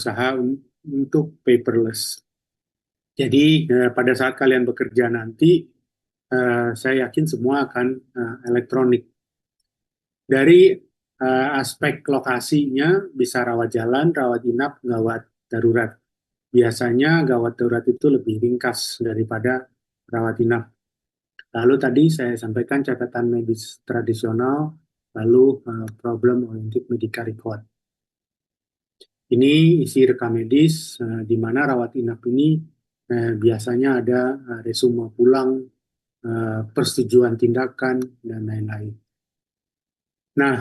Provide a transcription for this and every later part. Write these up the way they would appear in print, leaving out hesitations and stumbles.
usaha untuk paperless. Jadi pada saat kalian bekerja nanti, saya yakin semua akan elektronik. Dari aspek lokasinya bisa rawat jalan, rawat inap, gawat darurat. Biasanya gawat darurat itu lebih ringkas daripada rawat inap. Lalu tadi saya sampaikan catatan medis tradisional, lalu problem oriented medical record. Ini isi rekam medis di mana rawat inap ini biasanya ada resume pulang, persetujuan tindakan, dan lain-lain. Nah,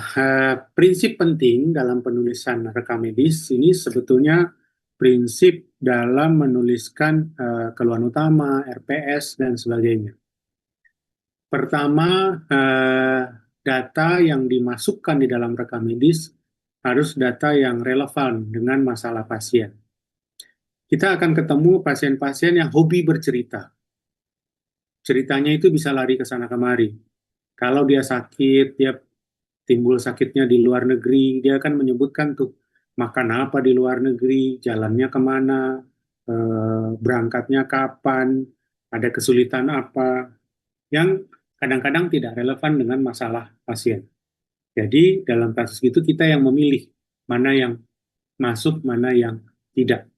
prinsip penting dalam penulisan rekam medis ini sebetulnya prinsip dalam menuliskan keluhan utama, RPS, dan sebagainya. Pertama, data yang dimasukkan di dalam rekam medis harus data yang relevan dengan masalah pasien. Kita akan ketemu pasien-pasien yang hobi bercerita. Ceritanya itu bisa lari ke sana kemari. Kalau dia sakit, dia timbul sakitnya di luar negeri, dia akan menyebutkan tuh makan apa di luar negeri, jalannya kemana, berangkatnya kapan, ada kesulitan apa, yang kadang-kadang tidak relevan dengan masalah pasien. Jadi dalam kasus itu kita yang memilih mana yang masuk, mana yang tidak.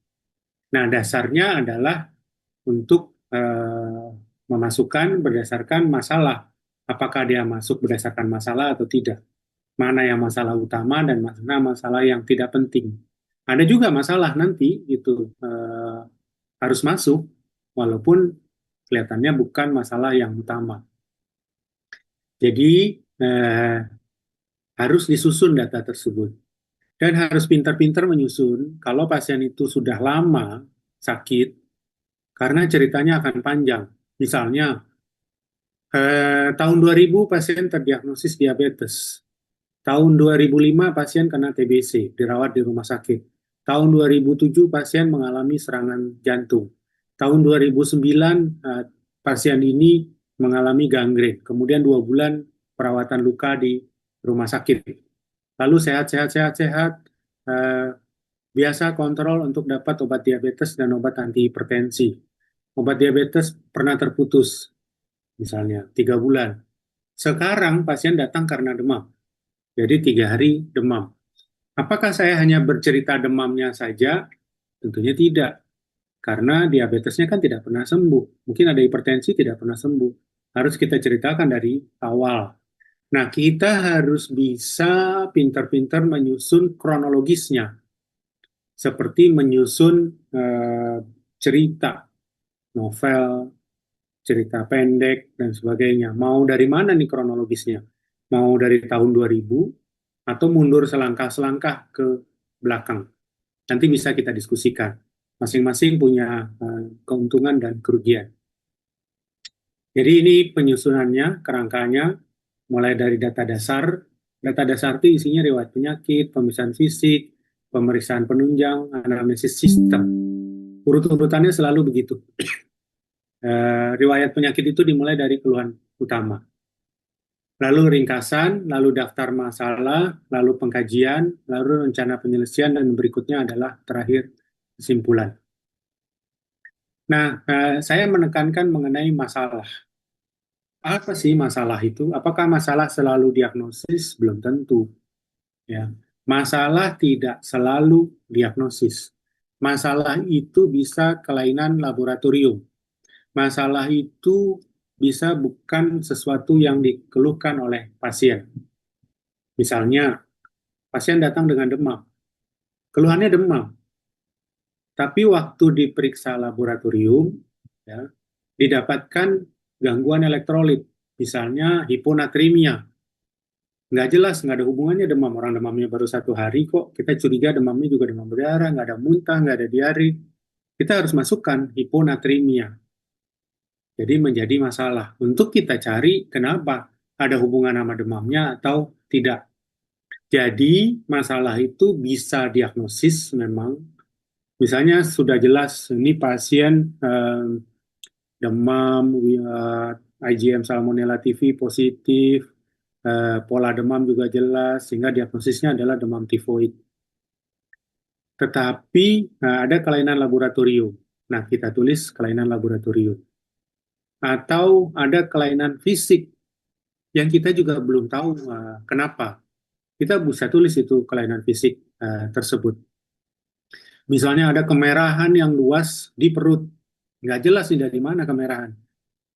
Nah, dasarnya adalah untuk memasukkan berdasarkan masalah. Apakah dia masuk berdasarkan masalah atau tidak. Mana yang masalah utama dan mana masalah yang tidak penting. Ada juga masalah nanti itu harus masuk, walaupun kelihatannya bukan masalah yang utama. Jadi harus disusun data tersebut. Dan harus pintar-pintar menyusun kalau pasien itu sudah lama sakit, karena ceritanya akan panjang. Misalnya, tahun 2000 pasien terdiagnosis diabetes. Tahun 2005 pasien kena TBC, dirawat di rumah sakit. Tahun 2007 pasien mengalami serangan jantung. Tahun 2009 pasien ini mengalami gangren. Kemudian 2 bulan perawatan luka di rumah sakit. Lalu sehat. Biasa kontrol untuk dapat obat diabetes dan obat antihipertensi. Obat diabetes pernah terputus, misalnya 3 bulan. Sekarang pasien datang karena demam. Jadi 3 hari demam. Apakah saya hanya bercerita demamnya saja? Tentunya tidak. Karena diabetesnya kan tidak pernah sembuh. Mungkin ada hipertensi tidak pernah sembuh. Harus kita ceritakan dari awal. Nah, kita harus bisa pintar-pintar menyusun kronologisnya. Seperti menyusun cerita, novel, cerita pendek, dan sebagainya. Mau dari mana nih kronologisnya? Mau dari tahun 2000 atau mundur selangkah-selangkah ke belakang. Nanti bisa kita diskusikan. Masing-masing punya keuntungan dan kerugian. Jadi ini penyusunannya, kerangkanya, mulai dari data dasar. Data dasar itu isinya riwayat penyakit, pemeriksaan fisik, pemeriksaan penunjang, anamnesis sistem. Urut-urutannya selalu begitu. Riwayat penyakit itu dimulai dari keluhan utama. Lalu ringkasan, lalu daftar masalah, lalu pengkajian, lalu rencana penyelesaian, dan berikutnya adalah terakhir kesimpulan. Nah, saya menekankan mengenai masalah. Apa sih masalah itu? Apakah masalah selalu diagnosis? Belum tentu. Ya. Masalah tidak selalu diagnosis. Masalah itu bisa kelainan laboratorium. Masalah itu bisa bukan sesuatu yang dikeluhkan oleh pasien. Misalnya, pasien datang dengan demam. Keluhannya demam. Tapi waktu diperiksa laboratorium, ya, didapatkan gangguan elektrolit. Misalnya hiponatremia. Nggak jelas, nggak ada hubungannya demam. Orang demamnya baru 1 hari kok. Kita curiga demamnya juga demam berdarah, nggak ada muntah, nggak ada diare. Kita harus masukkan hiponatremia. Jadi menjadi masalah. Untuk kita cari kenapa ada hubungan sama demamnya atau tidak. Jadi masalah itu bisa diagnosis memang. Misalnya sudah jelas ini pasien demam, IgM Salmonella TB positif, pola demam juga jelas, sehingga diagnosisnya adalah demam tifoid. tetapi ada kelainan laboratorium. Nah, kita tulis kelainan laboratorium. Atau ada kelainan fisik yang kita juga belum tahu kenapa. Kita bisa tulis itu kelainan fisik tersebut. Misalnya ada kemerahan yang luas di perut. Nggak jelas nih dari mana kemerahan.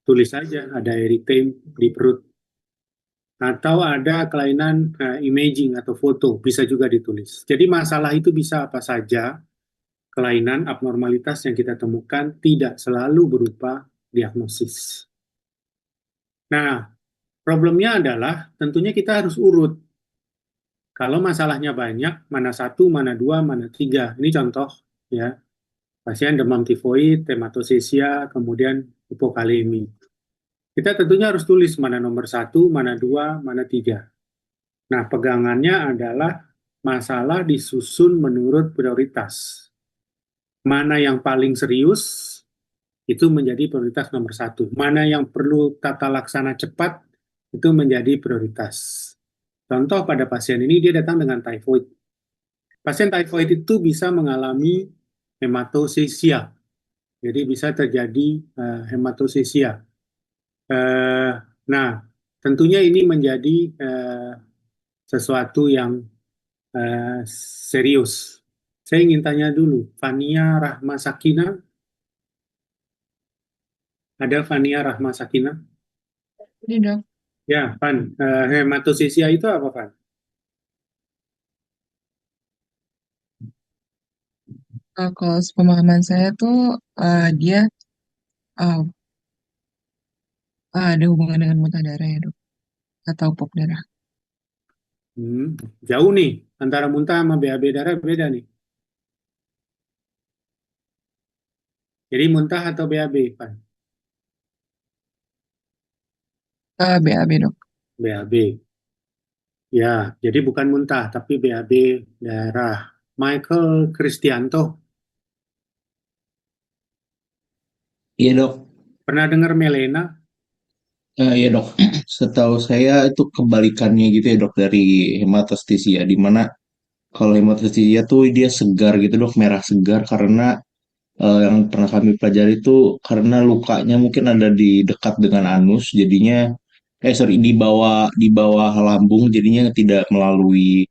Tulis saja ada eritema di perut. Atau ada kelainan imaging atau foto, bisa juga ditulis. Jadi masalah itu bisa apa saja, kelainan abnormalitas yang kita temukan tidak selalu berupa diagnosis. Nah, problemnya adalah tentunya kita harus urut. Kalau masalahnya banyak, mana satu, mana dua, mana tiga. Ini contoh ya, pasien demam tifoid, hematosesia, kemudian hipokalemi. Kita tentunya harus tulis mana nomor satu, mana dua, mana tiga. Nah, pegangannya adalah masalah disusun menurut prioritas. Mana yang paling serius, itu menjadi prioritas nomor satu. Mana yang perlu tata laksana cepat, itu menjadi prioritas. Contoh pada pasien ini, dia datang dengan typhoid. Pasien typhoid itu bisa mengalami hematosesia. Jadi bisa terjadi hematosesia. Nah, tentunya ini menjadi sesuatu yang serius. Saya ingin tanya dulu, Fania Rahma Sakina, ada Fania Rahma Sakina? Ini dok, Ya, Fan. Hematosesia itu apa, Fan? kalau pemahaman saya tuh dia uh, ada hubungan dengan muntah darah ya dok, atau pop darah. Hmm, jauh nih, antara muntah sama BAB darah beda nih. Jadi muntah atau BAB, Fan? BAB dok. BAB. Ya, jadi bukan muntah, tapi BAB darah. Michael Kristianto, Iya dok. pernah dengar Melena? Iya dok. Setahu saya itu kebalikannya gitu ya dok dari hematostasia, di mana kalau hematostasia tuh dia segar gitu dok, merah segar karena yang pernah kami pelajari itu karena lukanya mungkin ada di dekat dengan anus, jadinya sorry, di bawah lambung, jadinya tidak melalui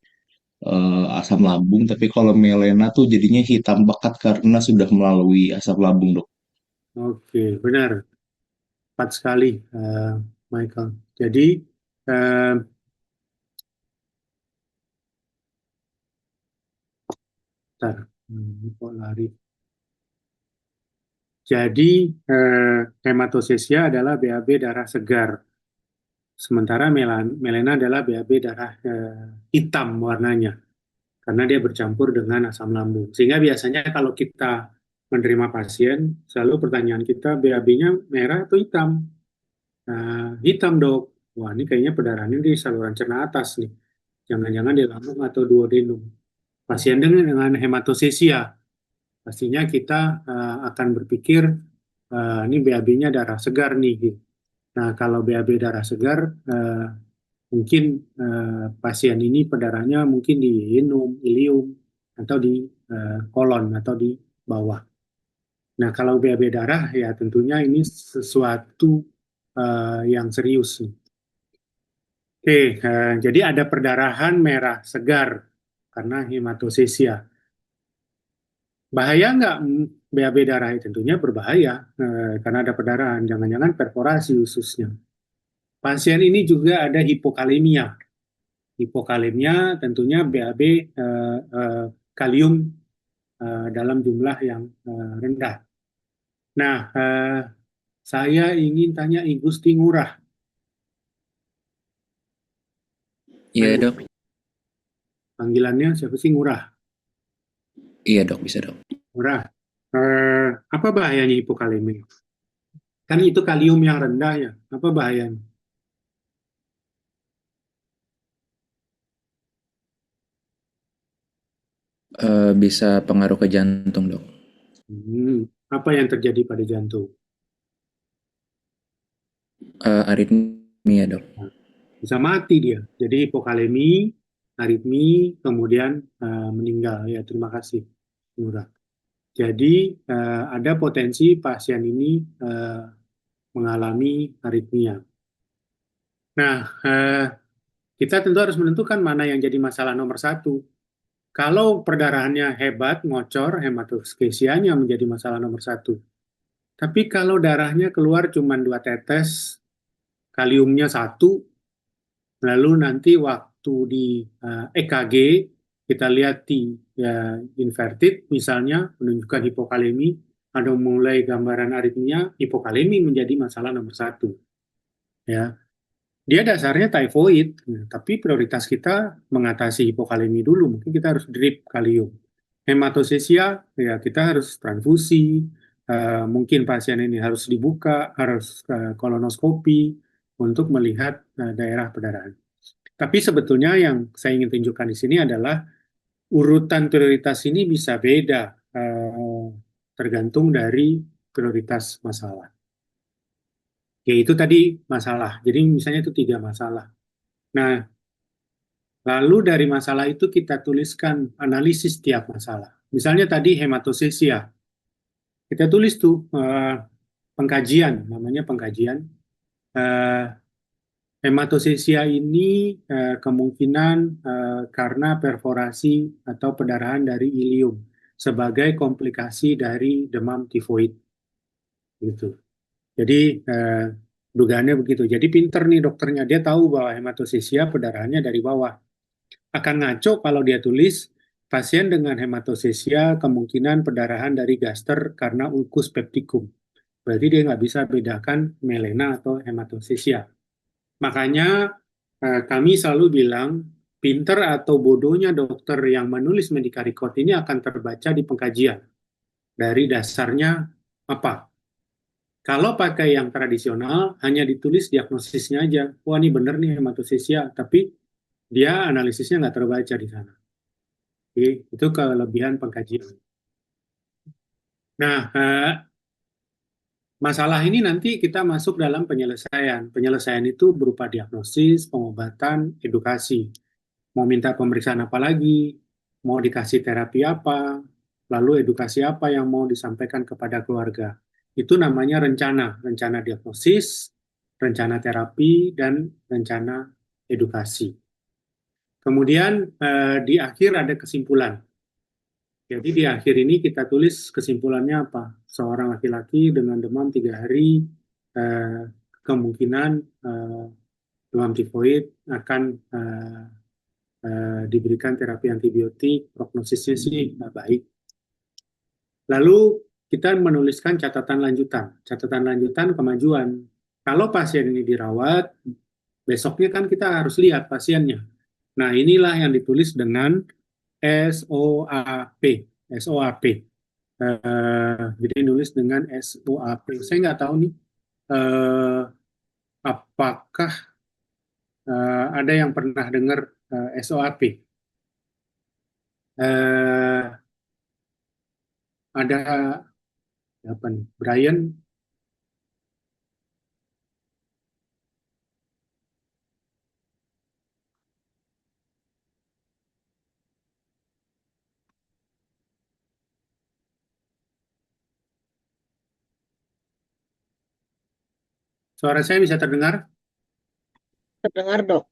asam lambung. Tapi kalau melena tuh jadinya hitam pekat karena sudah melalui asam lambung dok. Oke, benar. Tepat sekali, Michael. Jadi, eh, bentar. Kok lari? Jadi, hematosesia adalah BAB darah segar. Sementara melena adalah BAB darah hitam warnanya. Karena dia bercampur dengan asam lambung. Sehingga biasanya kalau kita menerima pasien, selalu pertanyaan kita BAB-nya merah atau hitam? Nah, hitam dok. Wah, ini kayaknya pendarahannya di saluran cerna atas nih. Jangan-jangan di lambung atau duodenum. Pasien dengan hematosesia, pastinya kita akan berpikir ini BAB-nya darah segar nih. Gitu. Nah, kalau BAB darah segar, mungkin pasien ini pendarahannya mungkin di inum, ilium, atau di kolon atau di bawah. Nah, kalau BAB darah ya tentunya ini sesuatu yang serius. Oke, jadi ada perdarahan merah segar karena hematosesia. Bahaya nggak BAB darah? Tentunya berbahaya karena ada perdarahan. Jangan-jangan perforasi ususnya. Pasien ini juga ada hipokalemia. Hipokalemia tentunya BAB kalium dalam jumlah yang rendah. Nah, saya ingin tanya Ibu Gusti Ngurah. Iya dok, Panggilannya siapa sih Ngurah? iya dok bisa dok. Ngurah. Apa bahayanya hipokalemia? Kan itu kalium yang rendah ya. Apa bahayanya? Bisa pengaruh ke jantung dok. Apa yang terjadi pada jantung? Aritmia dok. Bisa mati dia. Jadi hipokalemi, aritmi, kemudian meninggal. Ya, terima kasih. murah. Jadi ada potensi pasien ini mengalami aritmia. Nah, kita tentu harus menentukan mana yang jadi masalah nomor satu. Kalau perdarahannya hebat, ngocor, hematoskesianya menjadi masalah nomor satu. Tapi kalau darahnya keluar cuma 2 tetes, kaliumnya 1, lalu nanti waktu di EKG kita lihat T ya, inverted misalnya menunjukkan hipokalemi, ada mulai gambaran aritmia, hipokalemi menjadi masalah nomor satu. Ya, dia dasarnya typhoid, tapi prioritas kita mengatasi hipokalemi dulu. Mungkin kita harus drip kalium. Hematosesia, ya kita harus transfusi. Mungkin pasien ini harus dibuka, harus kolonoskopi untuk melihat daerah perdarahan. Tapi sebetulnya yang saya ingin tunjukkan di sini adalah urutan prioritas ini bisa beda, tergantung dari prioritas masalah. Yaitu tadi masalah. Jadi misalnya itu 3 masalah. Nah, lalu dari masalah itu kita tuliskan analisis tiap masalah. Misalnya tadi hematosesia. Kita tulis tuh pengkajian, namanya pengkajian. Eh, Hematosesia ini kemungkinan karena perforasi atau perdarahan dari ilium sebagai komplikasi dari demam tifoid. Gitu. Jadi dugaannya begitu. Jadi pinter nih dokternya, dia tahu bahwa hematosesia perdarahannya dari bawah. Akan ngaco kalau dia tulis pasien dengan hematosesia kemungkinan perdarahan dari gaster karena ulcus pepticum. Berarti dia nggak bisa bedakan melena atau hematosesia. Makanya kami selalu bilang pinter atau bodohnya dokter yang menulis medical record ini akan terbaca di pengkajian. Dari dasarnya apa? Kalau pakai yang tradisional, hanya ditulis diagnosisnya aja. Wah, ini bener nih hematosesia, tapi dia analisisnya nggak terbaca di sana. Jadi, itu kelebihan pengkajian. Nah, masalah ini nanti kita masuk dalam penyelesaian. Penyelesaian itu berupa diagnosis, pengobatan, edukasi. Mau minta pemeriksaan apa lagi, mau dikasih terapi apa, lalu edukasi apa yang mau disampaikan kepada keluarga. Itu namanya rencana diagnosis, rencana terapi, dan rencana edukasi. Kemudian di akhir ada kesimpulan. Jadi di akhir ini kita tulis kesimpulannya apa? Seorang laki-laki dengan demam 3 hari, kemungkinan demam tifoid akan diberikan terapi antibiotik, prognosisnya sih baik. Lalu kita menuliskan catatan lanjutan kemajuan. Kalau pasien ini dirawat, besoknya kan kita harus lihat pasiennya. Nah, inilah yang ditulis dengan SOAP. SOAP. Jadi nulis dengan SOAP. Saya nggak tahu nih, apakah ada yang pernah dengar SOAP? Ada apa nih? Brian, suara saya bisa terdengar? Terdengar, Dok.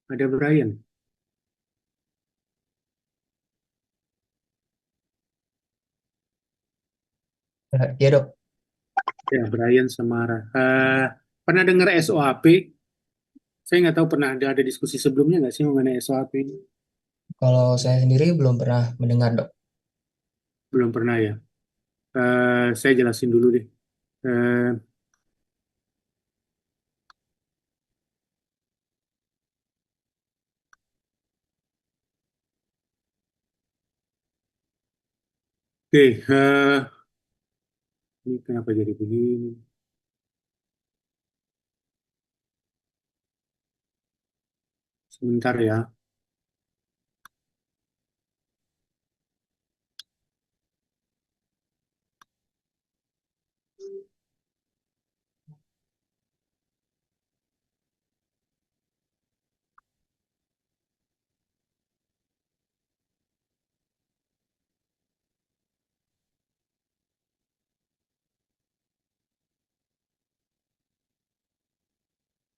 Ada Brian. Ya dok, Ya, Brian Semara. Pernah dengar SOAP? Saya nggak tahu pernah ada diskusi sebelumnya nggak sih mengenai SOAP ini? kalau saya sendiri belum pernah mendengar dok. Belum pernah ya. Saya jelasin dulu deh. Eh, Oke, ini kenapa jadi begini? Sebentar ya.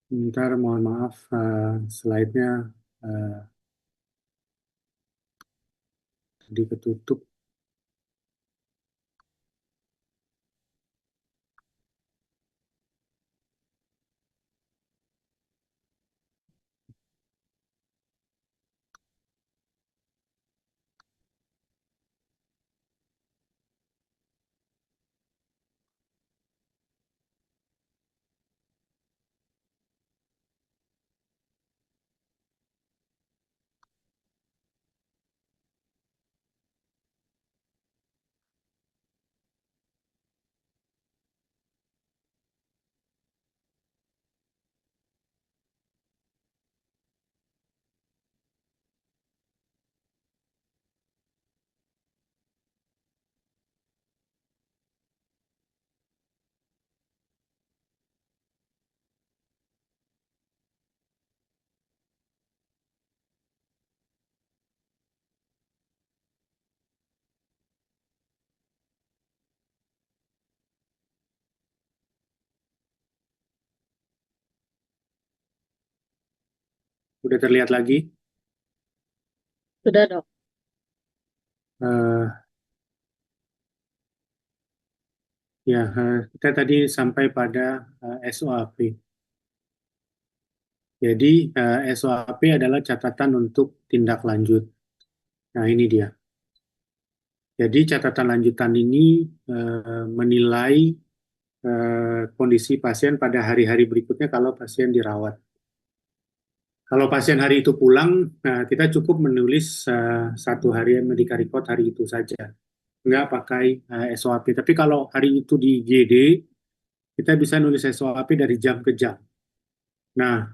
Bentar, mohon maaf, slide-nya tadi ketutup. Udah terlihat lagi? Sudah, Dok. Eh, ya, kita tadi sampai pada SOAP. Jadi, SOAP adalah catatan untuk tindak lanjut. Nah, ini dia. Jadi, catatan lanjutan ini menilai kondisi pasien pada hari-hari berikutnya kalau pasien dirawat. Kalau pasien hari itu pulang, kita cukup menulis satu harian medical record hari itu saja. Nggak pakai SOAP. Tapi kalau hari itu di GD, kita bisa nulis SOAP dari jam ke jam. Nah,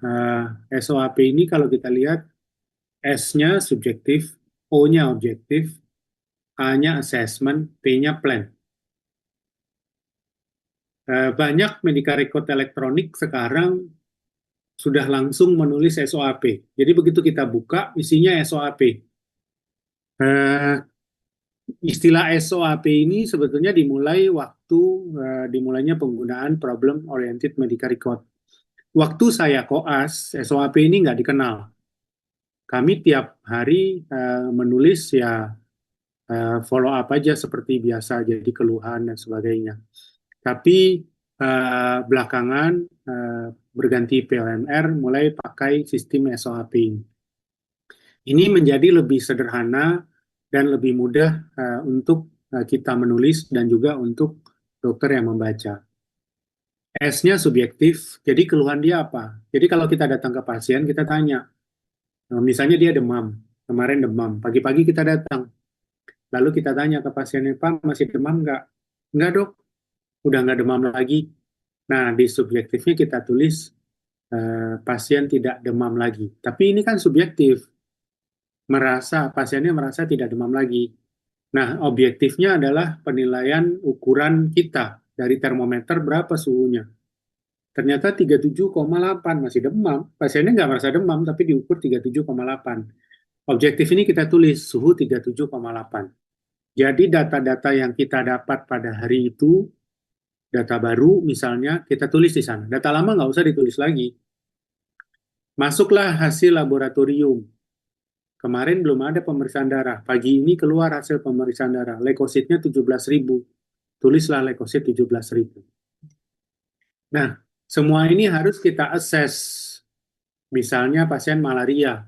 SOAP ini kalau kita lihat, S-nya subjektif, O-nya objektif, A-nya assessment, P-nya plan. Banyak medical record elektronik sekarang sudah langsung menulis SOAP. Jadi begitu kita buka, isinya SOAP. Istilah SOAP ini sebetulnya dimulai waktu dimulainya penggunaan Problem Oriented Medical Record. Waktu saya koas, SOAP ini nggak dikenal. Kami tiap hari menulis ya follow up aja seperti biasa, jadi keluhan dan sebagainya. Tapi belakangan berganti POMR, mulai pakai sistem SOAP ini. Ini menjadi lebih sederhana dan lebih mudah untuk kita menulis dan juga untuk dokter yang membaca. S-nya subjektif, jadi keluhan dia apa? Jadi kalau kita datang ke pasien, kita tanya, misalnya dia demam, kemarin demam, pagi-pagi kita datang, lalu kita tanya ke pasiennya, Pak, masih demam nggak? Nggak, Dok, udah nggak demam lagi. Nah, di subjektifnya kita tulis pasien tidak demam lagi. Tapi ini kan subjektif, pasiennya merasa tidak demam lagi. Nah, objektifnya adalah penilaian ukuran kita dari termometer berapa suhunya. Ternyata 37,8 masih demam. Pasiennya nggak merasa demam, tapi diukur 37,8. Objektif ini kita tulis suhu 37,8. Jadi data-data yang kita dapat pada hari itu, data baru misalnya, kita tulis di sana. Data lama nggak usah ditulis lagi. Masuklah hasil laboratorium. Kemarin belum ada pemeriksaan darah. Pagi ini keluar hasil pemeriksaan darah. Leukositnya 17.000. Tulislah leukosit 17.000. Nah, semua ini harus kita assess. Misalnya pasien malaria.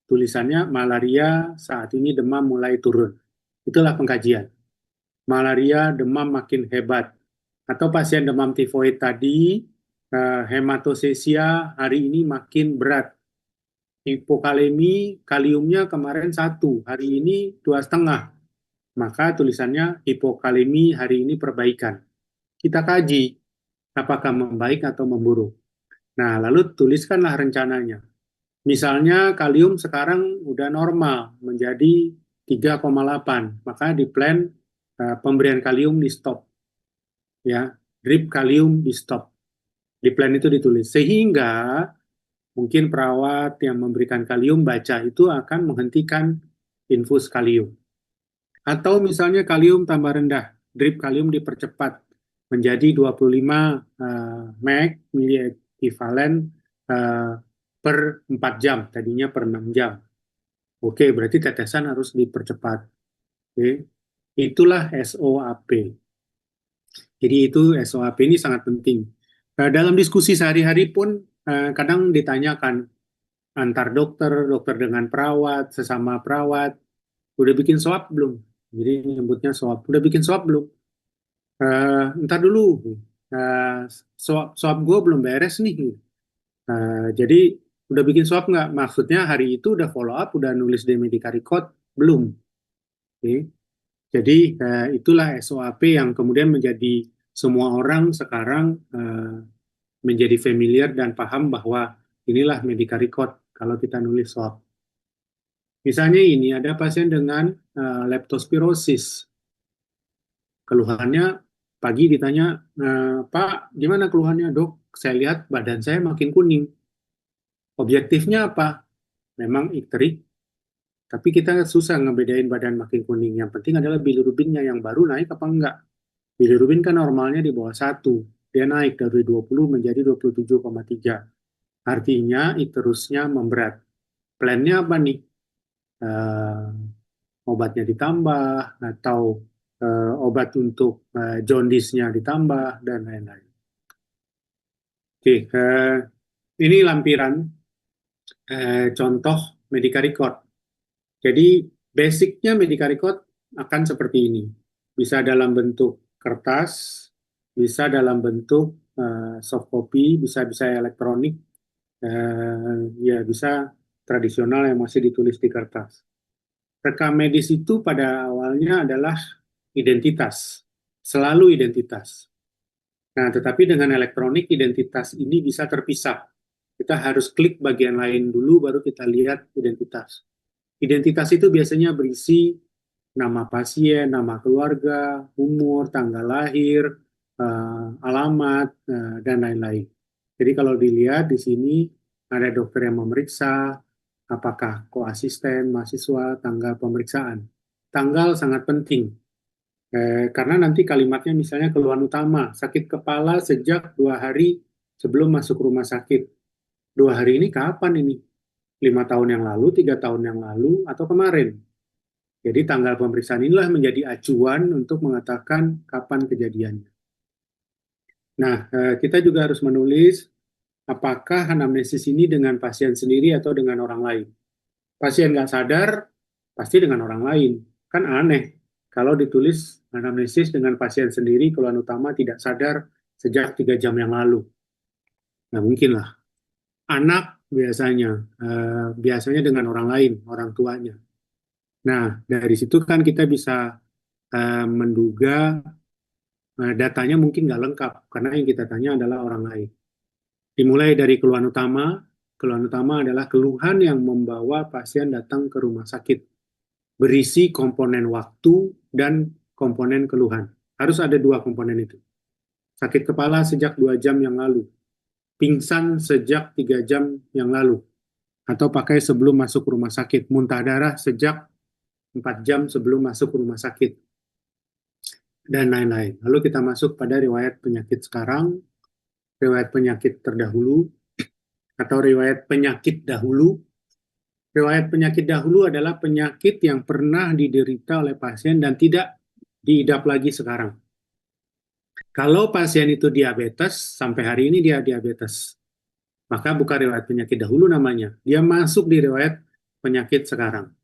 Tulisannya malaria saat ini demam mulai turun. Itulah pengkajian. Malaria demam makin hebat. Atau pasien demam tifoid tadi, hematosesia hari ini makin berat. Hipokalemi, kaliumnya kemarin 1, hari ini 2,5. Maka tulisannya hipokalemi hari ini perbaikan. Kita kaji apakah membaik atau memburuk. Nah, lalu tuliskanlah rencananya. Misalnya kalium sekarang udah normal menjadi 3,8, maka di plan pemberian kalium di stop. Ya, drip kalium di stop. Di plan itu ditulis. Sehingga mungkin perawat yang memberikan kalium baca itu akan menghentikan infus kalium. Atau misalnya kalium tambah rendah, drip kalium dipercepat menjadi 25 mg mili ekivalen per 4 jam, tadinya per 6 jam. Oke, berarti tetesan harus dipercepat. Oke. Itulah SOAP. Jadi itu SOAP ini sangat penting. Dalam diskusi sehari-hari pun kadang ditanyakan antar dokter, dokter dengan perawat, sesama perawat, udah bikin swab belum? Jadi nyebutnya swab. Udah bikin swab belum? Ntar dulu. Swab gue belum beres nih. Jadi udah bikin swab nggak? Maksudnya hari itu udah follow up, udah nulis di medical record belum? Oke. Jadi itulah SOAP yang kemudian menjadi semua orang sekarang menjadi familiar dan paham bahwa inilah medical record kalau kita nulis swab. Misalnya ini ada pasien dengan leptospirosis. Keluhannya pagi ditanya, Pak, gimana keluhannya dok? Saya lihat badan saya makin kuning. Objektifnya apa? Memang ikterik, tapi kita susah ngebedain badan makin kuning. Yang penting adalah bilirubinnya yang baru naik apa enggak. Bilirubin kan normalnya di bawah 1. Dia naik dari 20 menjadi 27,3. Artinya iterusnya memberat. Plannya apa nih? Obatnya ditambah, atau obat untuk jaundice-nya ditambah, dan lain-lain. Oke, ini lampiran contoh medical record. Jadi basicnya medical record akan seperti ini. Bisa dalam bentuk kertas, bisa dalam bentuk soft copy, bisa elektronik, ya bisa tradisional yang masih ditulis di kertas. Rekam medis itu pada awalnya adalah identitas, selalu identitas. Nah, tetapi dengan elektronik identitas ini bisa terpisah. Kita harus klik bagian lain dulu, baru kita lihat identitas. Identitas itu biasanya berisi nama pasien, nama keluarga, umur, tanggal lahir, alamat, dan lain-lain. Jadi kalau dilihat di sini ada dokter yang memeriksa, apakah koasisten, mahasiswa, tanggal pemeriksaan. Tanggal sangat penting, karena nanti kalimatnya misalnya keluhan utama, sakit kepala sejak 2 hari sebelum masuk rumah sakit. 2 hari ini kapan ini? 5 tahun yang lalu, 3 tahun yang lalu, atau kemarin. Jadi tanggal pemeriksaan inilah menjadi acuan untuk mengatakan kapan kejadiannya. Nah, kita juga harus menulis apakah anamnesis ini dengan pasien sendiri atau dengan orang lain. Pasien nggak sadar, pasti dengan orang lain. Kan aneh kalau ditulis anamnesis dengan pasien sendiri, keluhan utama tidak sadar sejak 3 jam yang lalu. Nah, mungkin lah. Anak biasanya dengan orang lain, orang tuanya. Nah, dari situ kan kita bisa menduga datanya mungkin nggak lengkap, karena yang kita tanya adalah orang lain. Dimulai dari keluhan utama adalah keluhan yang membawa pasien datang ke rumah sakit. Berisi komponen waktu dan komponen keluhan. Harus ada 2 komponen itu. Sakit kepala sejak 2 jam yang lalu. Pingsan sejak 3 jam yang lalu. Atau pakai sebelum masuk rumah sakit. Muntah darah sejak 4 jam sebelum masuk rumah sakit. Dan lain-lain. Lalu kita masuk pada riwayat penyakit sekarang, riwayat penyakit terdahulu, atau riwayat penyakit dahulu. Riwayat penyakit dahulu adalah penyakit yang pernah diderita oleh pasien dan tidak diidap lagi sekarang. Kalau pasien itu diabetes, sampai hari ini dia diabetes, maka bukan riwayat penyakit dahulu namanya. Dia masuk di riwayat penyakit sekarang.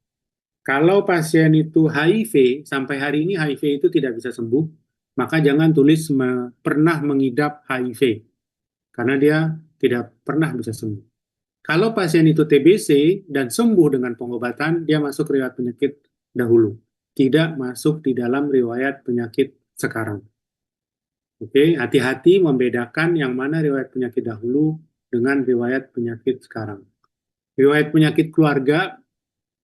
Kalau pasien itu HIV, sampai hari ini HIV itu tidak bisa sembuh, maka jangan tulis pernah mengidap HIV, karena dia tidak pernah bisa sembuh. Kalau pasien itu TBC dan sembuh dengan pengobatan, dia masuk riwayat penyakit dahulu. Tidak masuk di dalam riwayat penyakit sekarang. Oke, hati-hati membedakan yang mana riwayat penyakit dahulu dengan riwayat penyakit sekarang. Riwayat penyakit keluarga,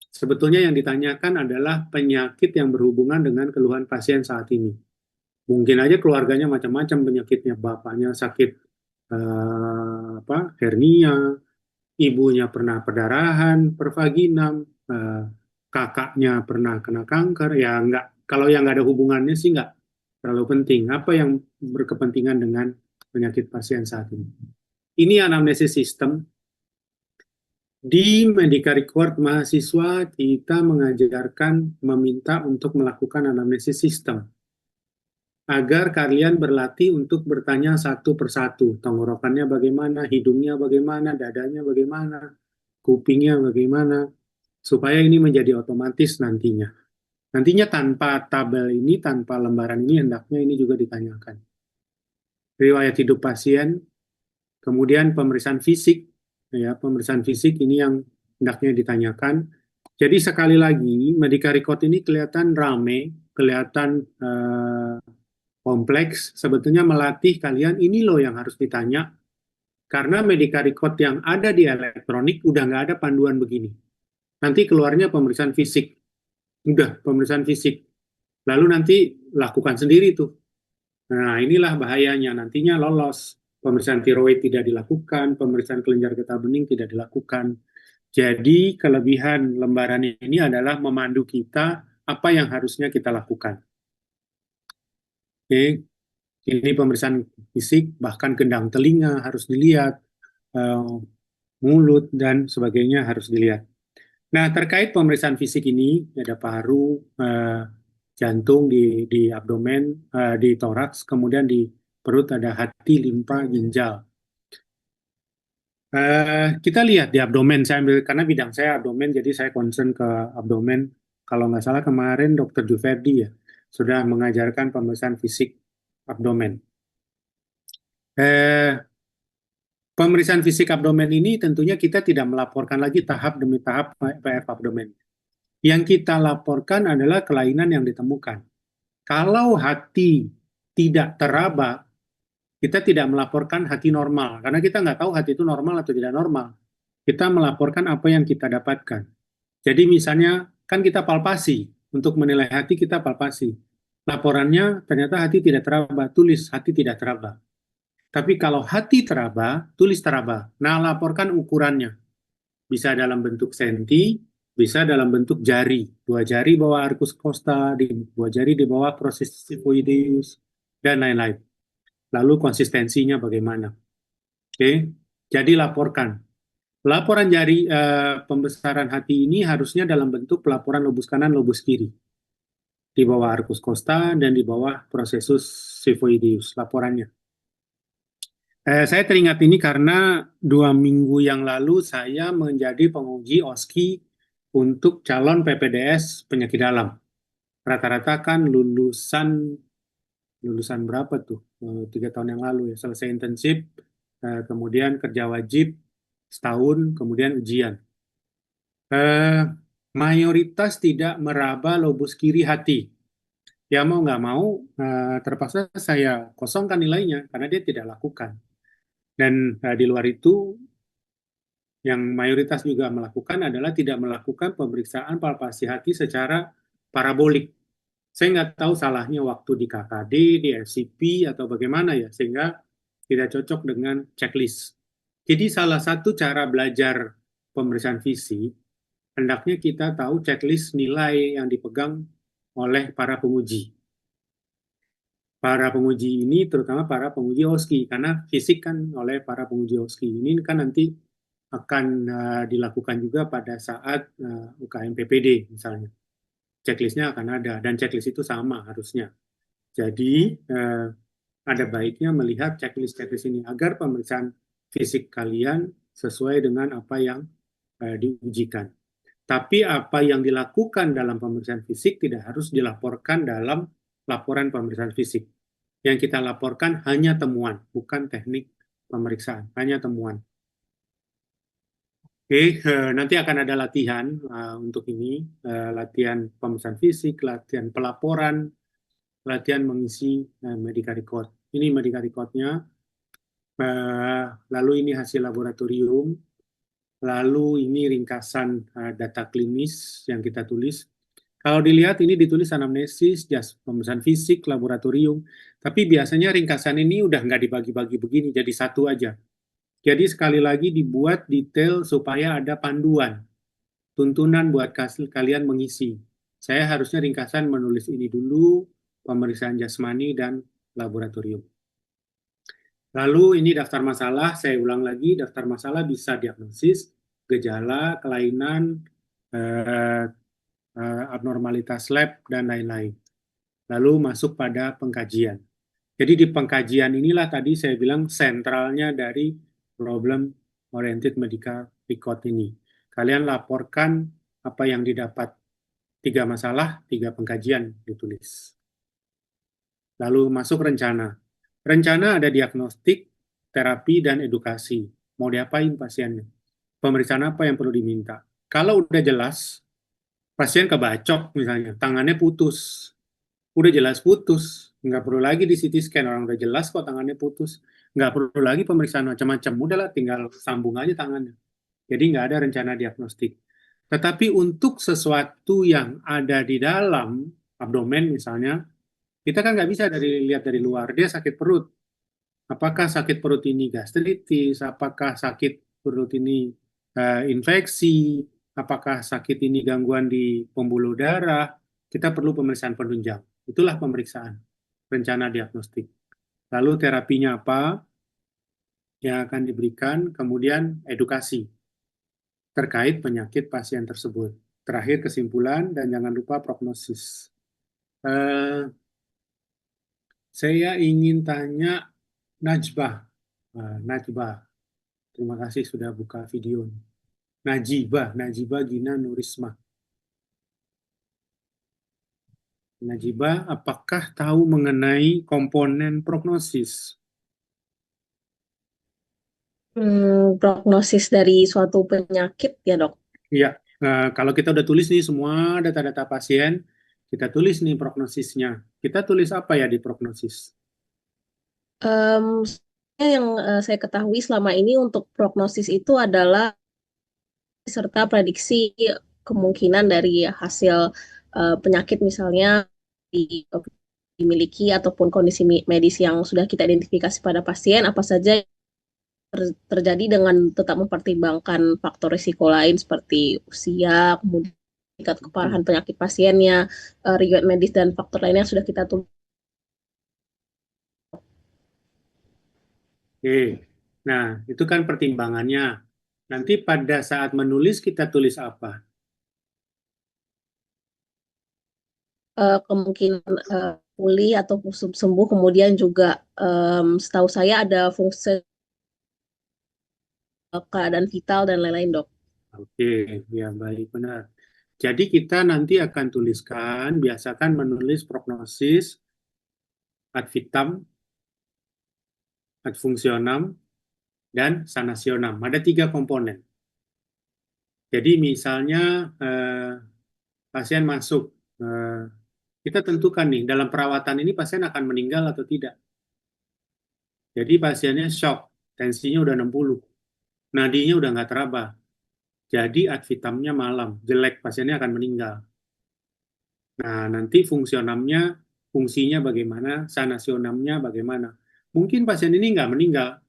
sebetulnya yang ditanyakan adalah penyakit yang berhubungan dengan keluhan pasien saat ini. Mungkin aja keluarganya macam-macam penyakitnya, bapaknya sakit hernia, ibunya pernah perdarahan, pervaginam, kakaknya pernah kena kanker, ya enggak. Kalau yang nggak ada hubungannya sih nggak terlalu penting. Apa yang berkepentingan dengan penyakit pasien saat ini? Ini anamnesis sistem. Di medical record mahasiswa kita mengajarkan meminta untuk melakukan anamnesis sistem agar kalian berlatih untuk bertanya satu persatu. Tenggorokannya bagaimana, hidungnya bagaimana, dadanya bagaimana, kupingnya bagaimana, supaya ini menjadi otomatis nantinya. Nantinya tanpa tabel ini, tanpa lembaran ini, hendaknya ini juga ditanyakan. Riwayat hidup pasien, kemudian pemeriksaan fisik, ya pemeriksaan fisik ini yang hendaknya ditanyakan. Jadi sekali lagi, medical record ini kelihatan rame, kelihatan kompleks. Sebetulnya melatih kalian ini loh yang harus ditanya, karena medical record yang ada di elektronik udah nggak ada panduan begini. Nanti keluarnya pemeriksaan fisik, udah pemeriksaan fisik. Lalu nanti lakukan sendiri tuh. Nah inilah bahayanya, nantinya lolos. Pemeriksaan tiroid tidak dilakukan, pemeriksaan kelenjar getah bening tidak dilakukan. Jadi kelebihan lembaran ini adalah memandu kita apa yang harusnya kita lakukan. Oke, ini pemeriksaan fisik, bahkan gendang telinga harus dilihat, mulut dan sebagainya harus dilihat. Nah, terkait pemeriksaan fisik ini, ada paru, jantung di abdomen, di toraks, kemudian di perut ada hati, limpa, ginjal. Kita lihat di abdomen, saya ambil karena bidang saya abdomen, jadi saya concern ke abdomen. Kalau nggak salah kemarin Dr. Juverdi ya sudah mengajarkan pemeriksaan fisik abdomen. Pemeriksaan fisik abdomen ini tentunya kita tidak melaporkan lagi tahap demi tahap PF abdomen. Yang kita laporkan adalah kelainan yang ditemukan. Kalau hati tidak teraba, kita tidak melaporkan hati normal, karena kita nggak tahu hati itu normal atau tidak normal. Kita melaporkan apa yang kita dapatkan. Jadi misalnya, kan kita palpasi, untuk menilai hati kita palpasi. Laporannya ternyata hati tidak teraba, tulis hati tidak teraba. Tapi kalau hati teraba, tulis teraba. Nah, laporkan ukurannya. Bisa dalam bentuk senti, bisa dalam bentuk jari. 2 jari bawah arcus costa, 2 jari di bawah processus xiphoideus, dan lain-lain. Lalu konsistensinya bagaimana. Oke, jadi laporkan. Laporan jari pembesaran hati ini harusnya dalam bentuk pelaporan lobus kanan, lobus kiri. Di bawah arcus costa dan di bawah processus xiphoideus laporannya. Saya teringat ini karena 2 minggu yang lalu saya menjadi penguji OSCE untuk calon PPDS penyakit dalam. Rata-rata kan lulusan berapa tuh? 3 tahun yang lalu ya, selesai intensif, kemudian kerja wajib setahun, kemudian ujian. Mayoritas tidak meraba lobus kiri hati. Ya mau nggak mau, terpaksa saya kosongkan nilainya karena dia tidak lakukan. Dan di luar itu, yang mayoritas juga melakukan adalah tidak melakukan pemeriksaan palpasi hati secara parabolik. Saya nggak tahu salahnya waktu di KKD, di FCP, atau bagaimana ya, sehingga tidak cocok dengan checklist. Jadi salah satu cara belajar pemeriksaan fisik, hendaknya kita tahu checklist nilai yang dipegang oleh para penguji. Para penguji ini terutama para penguji OSCE, karena fisik kan oleh para penguji OSCE ini kan nanti akan dilakukan juga pada saat UKM PPD misalnya. Checklistnya akan ada, dan checklist itu sama harusnya. Jadi ada baiknya melihat checklist ini agar pemeriksaan fisik kalian sesuai dengan apa yang diujikan. Tapi apa yang dilakukan dalam pemeriksaan fisik tidak harus dilaporkan dalam laporan pemeriksaan fisik. Yang kita laporkan hanya temuan, bukan teknik pemeriksaan, hanya temuan. Oke, nanti akan ada latihan untuk ini, latihan pemeriksaan fisik, latihan pelaporan, latihan mengisi medical record. Ini medical record-nya, lalu ini hasil laboratorium, lalu ini ringkasan data klinis yang kita tulis. Kalau dilihat ini ditulis anamnesis, pemeriksaan fisik, laboratorium, tapi biasanya ringkasan ini udah nggak dibagi-bagi begini, jadi satu aja. Jadi sekali lagi dibuat detail supaya ada panduan, tuntunan buat kalian mengisi. Saya harusnya ringkasan menulis ini dulu, pemeriksaan jasmani dan laboratorium. Lalu ini daftar masalah, saya ulang lagi, daftar masalah bisa diagnosis, gejala, kelainan, eh, abnormalitas lab, dan lain-lain. Lalu masuk pada pengkajian. Jadi di pengkajian inilah tadi saya bilang sentralnya dari problem oriented medical record ini. Kalian laporkan apa yang didapat. 3 masalah, 3 pengkajian ditulis. Lalu masuk rencana. Rencana ada diagnostik, terapi, dan edukasi. Mau diapain pasiennya? Pemeriksaan apa yang perlu diminta? Kalau udah jelas, pasien kebacok misalnya, tangannya putus. Udah jelas putus, nggak perlu lagi di CT scan, orang udah jelas kok tangannya putus. Nggak perlu lagi pemeriksaan macam-macam, udahlah tinggal sambung aja tangannya. Jadi nggak ada rencana diagnostik. Tetapi untuk sesuatu yang ada di dalam abdomen misalnya, kita kan nggak bisa lihat dari luar, dia sakit perut. Apakah sakit perut ini gastritis, apakah sakit perut ini infeksi, apakah sakit ini gangguan di pembuluh darah, kita perlu pemeriksaan penunjang. Itulah pemeriksaan, rencana diagnostik. Lalu terapinya apa yang akan diberikan, kemudian edukasi terkait penyakit pasien tersebut. Terakhir kesimpulan dan jangan lupa prognosis. Saya ingin tanya Najbah. Najbah, terima kasih sudah buka video. Najibah Gina Nurisma. Najibah, apakah tahu mengenai komponen prognosis? Prognosis dari suatu penyakit ya dok. Iya, kalau kita udah tulis nih semua data-data pasien, kita tulis nih prognosisnya. Kita tulis apa ya di prognosis? Yang saya ketahui selama ini untuk prognosis itu adalah serta prediksi kemungkinan dari hasil penyakit misalnya dimiliki ataupun kondisi medis yang sudah kita identifikasi pada pasien, apa saja terjadi dengan tetap mempertimbangkan faktor risiko lain seperti usia, kemudian tingkat keparahan penyakit pasiennya, riwayat medis dan faktor lainnya yang sudah kita tulis. Oke, nah itu kan pertimbangannya. Nanti pada saat menulis kita tulis apa? Kemungkinan pulih atau sembuh, kemudian juga setahu saya ada fungsi keadaan vital dan lain-lain dok. Oke, ya baik benar. Jadi kita nanti akan tuliskan, biasakan menulis prognosis ad vitam, ad functionam, dan sanasionam. Ada 3 komponen. Jadi misalnya pasien masuk, kita tentukan nih dalam perawatan ini pasien akan meninggal atau tidak. Jadi pasiennya shock, tensinya udah 60, nadinya udah nggak teraba. Jadi ad vitamnya malam, jelek, pasiennya akan meninggal. Nah, nanti fungsinya bagaimana, sanasionamnya bagaimana. Mungkin pasien ini nggak meninggal,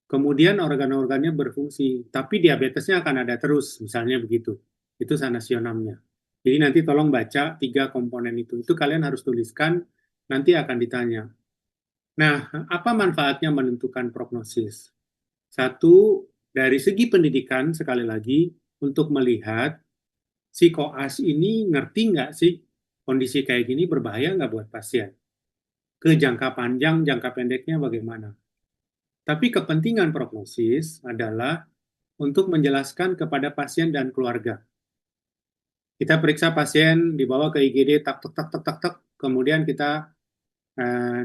kemudian organ-organnya berfungsi, tapi diabetesnya akan ada terus, misalnya begitu. Itu sanasionamnya. Jadi nanti tolong baca 3 komponen itu. Itu kalian harus tuliskan, nanti akan ditanya. Nah, apa manfaatnya menentukan prognosis? Satu, dari segi pendidikan, sekali lagi, untuk melihat si koas ini ngerti nggak sih kondisi kayak gini berbahaya nggak buat pasien? Ke jangka panjang, jangka pendeknya bagaimana? Tapi kepentingan prognosis adalah untuk menjelaskan kepada pasien dan keluarga. Kita periksa pasien, dibawa ke IGD, tak, tak, tak, tak, tak, tak. Kemudian kita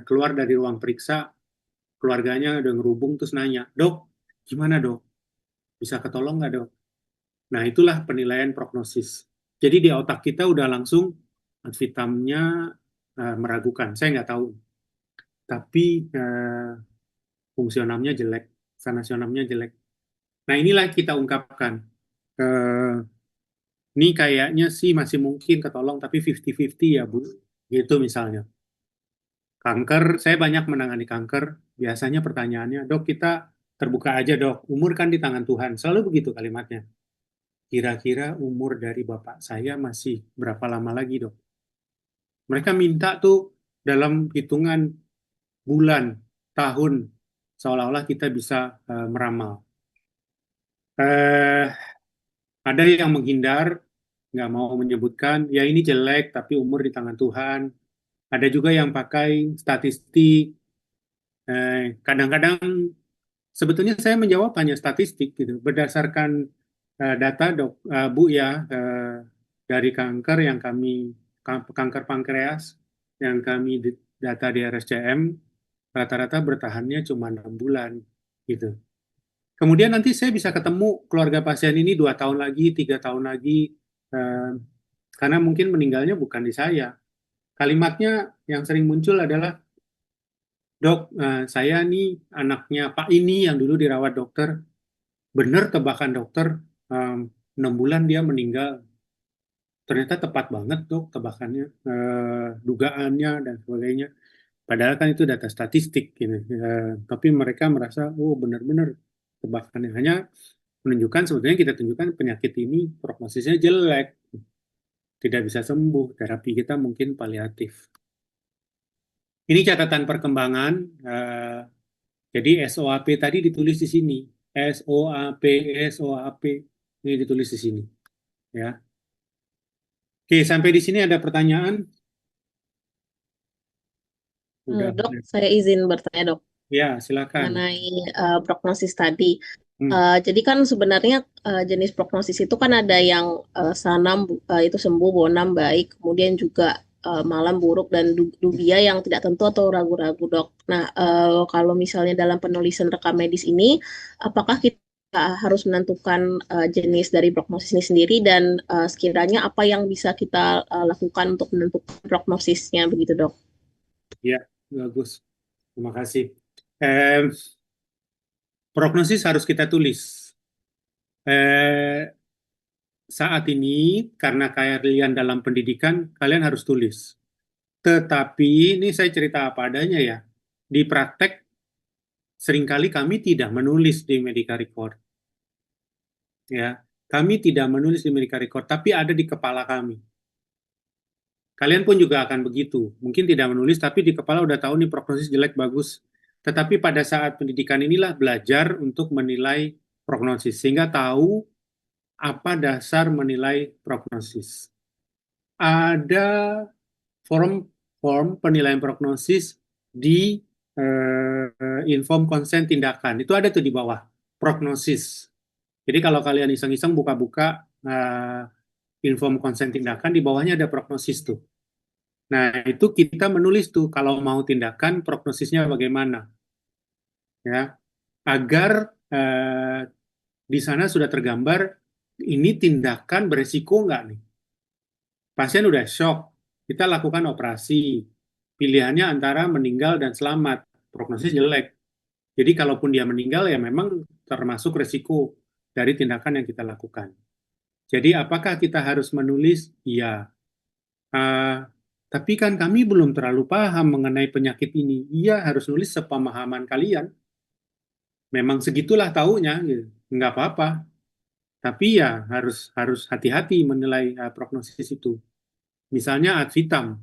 keluar dari ruang periksa, keluarganya udah ngerubung, terus nanya, dok, gimana dok? Bisa ketolong nggak dok? Nah, itulah penilaian prognosis. Jadi di otak kita udah langsung ad vitamnya meragukan. Saya nggak tahu. Tapi fungsionamnya jelek, sanasionamnya jelek. Nah, inilah kita ungkapkan. Ini kayaknya sih masih mungkin ketolong, tapi 50-50 ya, Bu. Gitu misalnya. Kanker, saya banyak menangani kanker. Biasanya pertanyaannya, dok kita terbuka aja dok, umur kan di tangan Tuhan. Selalu begitu kalimatnya. Kira-kira umur dari bapak saya masih berapa lama lagi dok? Mereka minta tuh dalam hitungan bulan. tahun seolah-olah kita bisa meramal. Eh, ada yang menghindar, nggak mau menyebutkan, ya ini jelek tapi umur di tangan Tuhan. Ada juga yang pakai statistik. Kadang-kadang sebetulnya saya menjawab hanya statistik gitu, berdasarkan data Bu ya, dari kanker yang kami kanker pankreas yang kami data di RSCM, rata-rata bertahannya cuma 6 bulan gitu. Kemudian nanti saya bisa ketemu keluarga pasien ini 2 tahun lagi, 3 tahun lagi, eh, karena mungkin meninggalnya bukan di saya. Kalimatnya yang sering muncul adalah, "Dok, saya nih anaknya Pak ini yang dulu dirawat dokter. Bener tebakan dokter, 6 bulan dia meninggal. Ternyata tepat banget dok tebakannya, dugaannya dan sebagainya." Padahal kan itu data statistik gitu. Tapi mereka merasa, oh benar-benar tebakannya. Hanya menunjukkan sebetulnya kita tunjukkan penyakit ini prognosisnya jelek, tidak bisa sembuh, terapi kita mungkin paliatif. Ini catatan perkembangan. Jadi SOAP tadi ditulis di sini. SOAP, SOAP. Ini ditulis di sini. Ya. Oke, sampai di sini ada pertanyaan? Udah. Dok, saya izin bertanya dok Ya, silakan. mengenai prognosis tadi. Hmm. Jadi kan sebenarnya jenis prognosis itu kan ada yang sanam itu sembuh, bonam baik, kemudian juga malam buruk dan dubia yang tidak tentu atau ragu-ragu dok. Nah, kalau misalnya dalam penulisan rekam medis ini, apakah kita harus menentukan jenis dari prognosis ini sendiri dan sekiranya apa yang bisa kita lakukan untuk menentukan prognosisnya begitu dok? Ya, bagus. Terima kasih. Prognosis harus kita tulis. Saat ini, karena kalian dalam pendidikan, kalian harus tulis. Tetapi, ini saya cerita apa adanya ya. Di praktek, seringkali kami tidak menulis di medical record. Ya, kami tidak menulis di medical record, tapi ada di kepala kami. Kalian pun juga akan begitu. Mungkin tidak menulis, tapi di kepala udah tahu nih prognosis jelek, bagus. Tetapi pada saat pendidikan inilah belajar untuk menilai prognosis. Sehingga tahu apa dasar menilai prognosis. Ada form penilaian prognosis di inform konsen tindakan. Itu ada tuh di bawah, prognosis. Jadi kalau kalian iseng-iseng buka-buka inform konsen tindakan, di bawahnya ada prognosis tuh. Nah, itu kita menulis tuh kalau mau tindakan prognosisnya bagaimana. Ya, agar di sana sudah tergambar ini tindakan beresiko nggak nih. Pasien udah shock, kita lakukan operasi. Pilihannya antara meninggal dan selamat. Prognosis jelek. Jadi kalaupun dia meninggal ya memang termasuk resiko dari tindakan yang kita lakukan. Jadi apakah kita harus menulis? Iya. Tapi kan kami belum terlalu paham mengenai penyakit ini. Iya, harus nulis sepemahaman kalian. Memang segitulah taunya, gitu. Nggak apa-apa. Tapi ya harus hati-hati menilai prognosis itu. Misalnya ad vitam.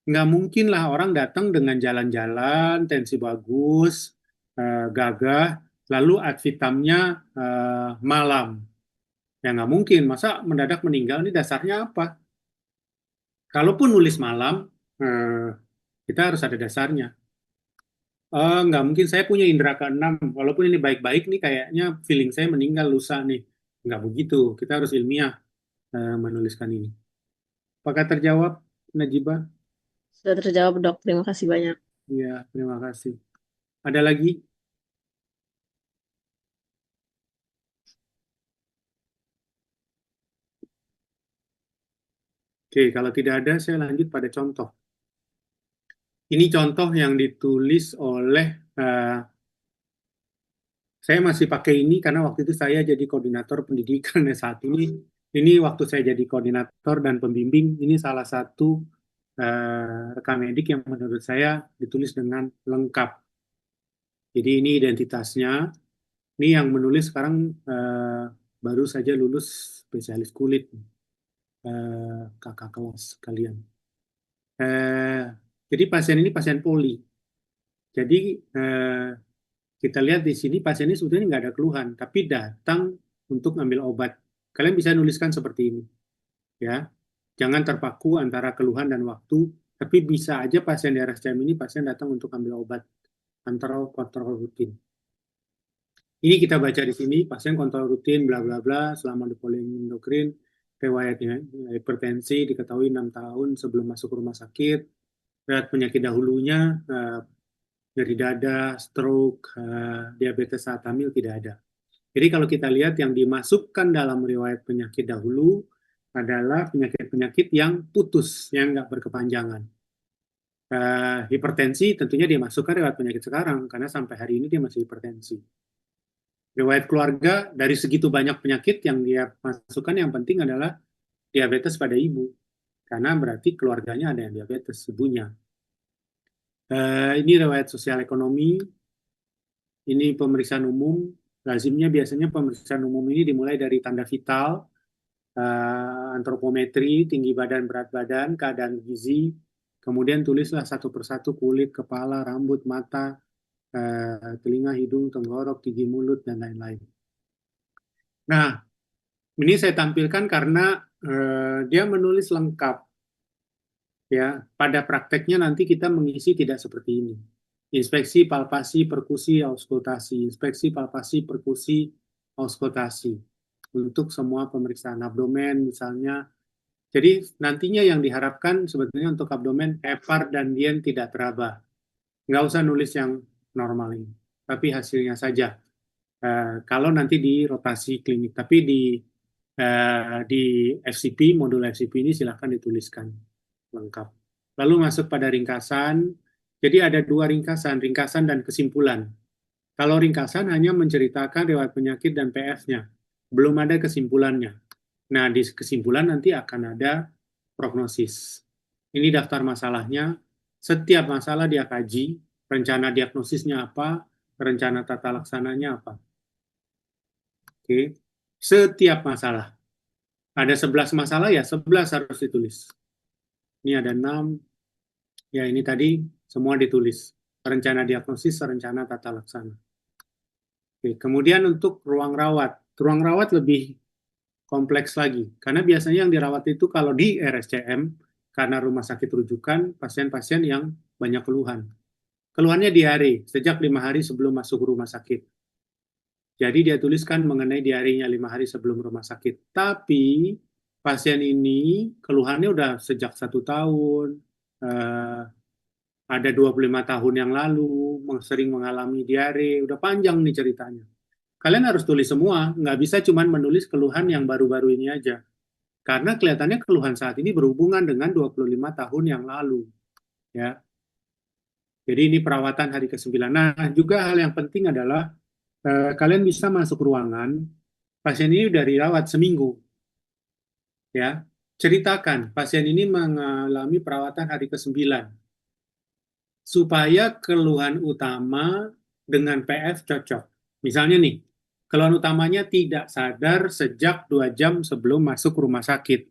Nggak mungkin lah orang datang dengan jalan-jalan, tensi bagus, gagah, lalu ad vitamnya malam. Ya nggak mungkin, masa mendadak meninggal ini dasarnya apa? Kalaupun nulis malam, kita harus ada dasarnya. Nggak mungkin, saya punya indera keenam, walaupun ini baik-baik nih kayaknya feeling saya meninggal lusa nih. Nggak begitu, kita harus ilmiah menuliskan ini. Apakah terjawab, Najibah? Sudah terjawab dok, terima kasih banyak. Iya, terima kasih. Ada lagi? Oke, kalau tidak ada, saya lanjut pada contoh. Ini contoh yang ditulis oleh, saya masih pakai ini karena waktu itu saya jadi koordinator pendidikan. Saat ini waktu saya jadi koordinator dan pembimbing, ini salah satu rekam medik yang menurut saya ditulis dengan lengkap. Jadi ini identitasnya. Ini yang menulis sekarang baru saja lulus spesialis kulit, kakak kelas kalian. Jadi pasien ini pasien poli. Jadi kita lihat di sini pasien ini sebetulnya nggak ada keluhan, tapi datang untuk ngambil obat. Kalian bisa nuliskan seperti ini, ya. Jangan terpaku antara keluhan dan waktu, tapi bisa aja pasien di RSCM ini pasien datang untuk ambil obat antara kontrol rutin. Ini kita baca di sini, pasien kontrol rutin bla bla bla selama di poliendokrin, riwayatnya hipertensi diketahui 6 tahun sebelum masuk rumah sakit, riwayat penyakit dahulunya, nyeri dada, stroke, diabetes saat hamil tidak ada. Jadi kalau kita lihat yang dimasukkan dalam riwayat penyakit dahulu adalah penyakit-penyakit yang putus, yang nggak berkepanjangan. Hipertensi tentunya dimasukkan riwayat penyakit sekarang, karena sampai hari ini dia masih hipertensi. Riwayat keluarga, dari segitu banyak penyakit yang dia masukkan, yang penting adalah diabetes pada ibu. Karena berarti keluarganya ada yang diabetes, ibunya. Ini riwayat sosial ekonomi, ini pemeriksaan umum. Lazimnya biasanya pemeriksaan umum ini dimulai dari tanda vital, antropometri, tinggi badan, berat badan, keadaan gizi, kemudian tulislah satu persatu kulit, kepala, rambut, mata, telinga, hidung, tenggorok, gigi, mulut, dan lain-lain. Nah, ini saya tampilkan karena dia menulis lengkap. Ya, pada prakteknya nanti kita mengisi tidak seperti ini. Inspeksi, palpasi, perkusi, auskultasi. Inspeksi, palpasi, perkusi, auskultasi. Untuk semua pemeriksaan abdomen misalnya. Jadi nantinya yang diharapkan sebetulnya untuk abdomen, hepar dan dien tidak teraba. Nggak usah nulis yang normal ini, tapi hasilnya saja. Kalau nanti di rotasi klinik, tapi di FCP, modul FCP ini silahkan dituliskan lengkap. Lalu masuk pada ringkasan. Jadi ada dua ringkasan dan kesimpulan. Kalau ringkasan hanya menceritakan riwayat penyakit dan PF-nya, belum ada kesimpulannya. Nah, di kesimpulan nanti akan ada prognosis. Ini daftar masalahnya. Setiap masalah dia kaji, rencana diagnosisnya apa, rencana tata laksananya apa. Oke. Setiap masalah. Ada 11 masalah ya, 11 harus ditulis. Ini ada 6. Ya, ini tadi semua ditulis. Rencana diagnosis, rencana tata laksana. Oke, kemudian untuk ruang rawat. Ruang rawat lebih kompleks lagi. Karena biasanya yang dirawat itu kalau di RSCM, karena rumah sakit rujukan, pasien-pasien yang banyak keluhan. Keluhannya diare, sejak 5 hari sebelum masuk rumah sakit. Jadi dia tuliskan mengenai diarenya 5 hari sebelum rumah sakit. Tapi pasien ini keluhannya udah sejak 1 tahun, ada 25 tahun yang lalu, sering mengalami diare, udah panjang nih ceritanya. Kalian harus tulis semua, nggak bisa cuma menulis keluhan yang baru-baru ini aja. Karena kelihatannya keluhan saat ini berhubungan dengan 25 tahun yang lalu. Ya. Jadi ini perawatan hari ke-9. Nah, juga hal yang penting adalah kalian bisa masuk ruangan, pasien ini udah dirawat seminggu. Ya. Ceritakan, pasien ini mengalami perawatan hari ke-9. Supaya keluhan utama dengan PF cocok. Misalnya nih, keluhan utamanya tidak sadar sejak 2 jam sebelum masuk rumah sakit.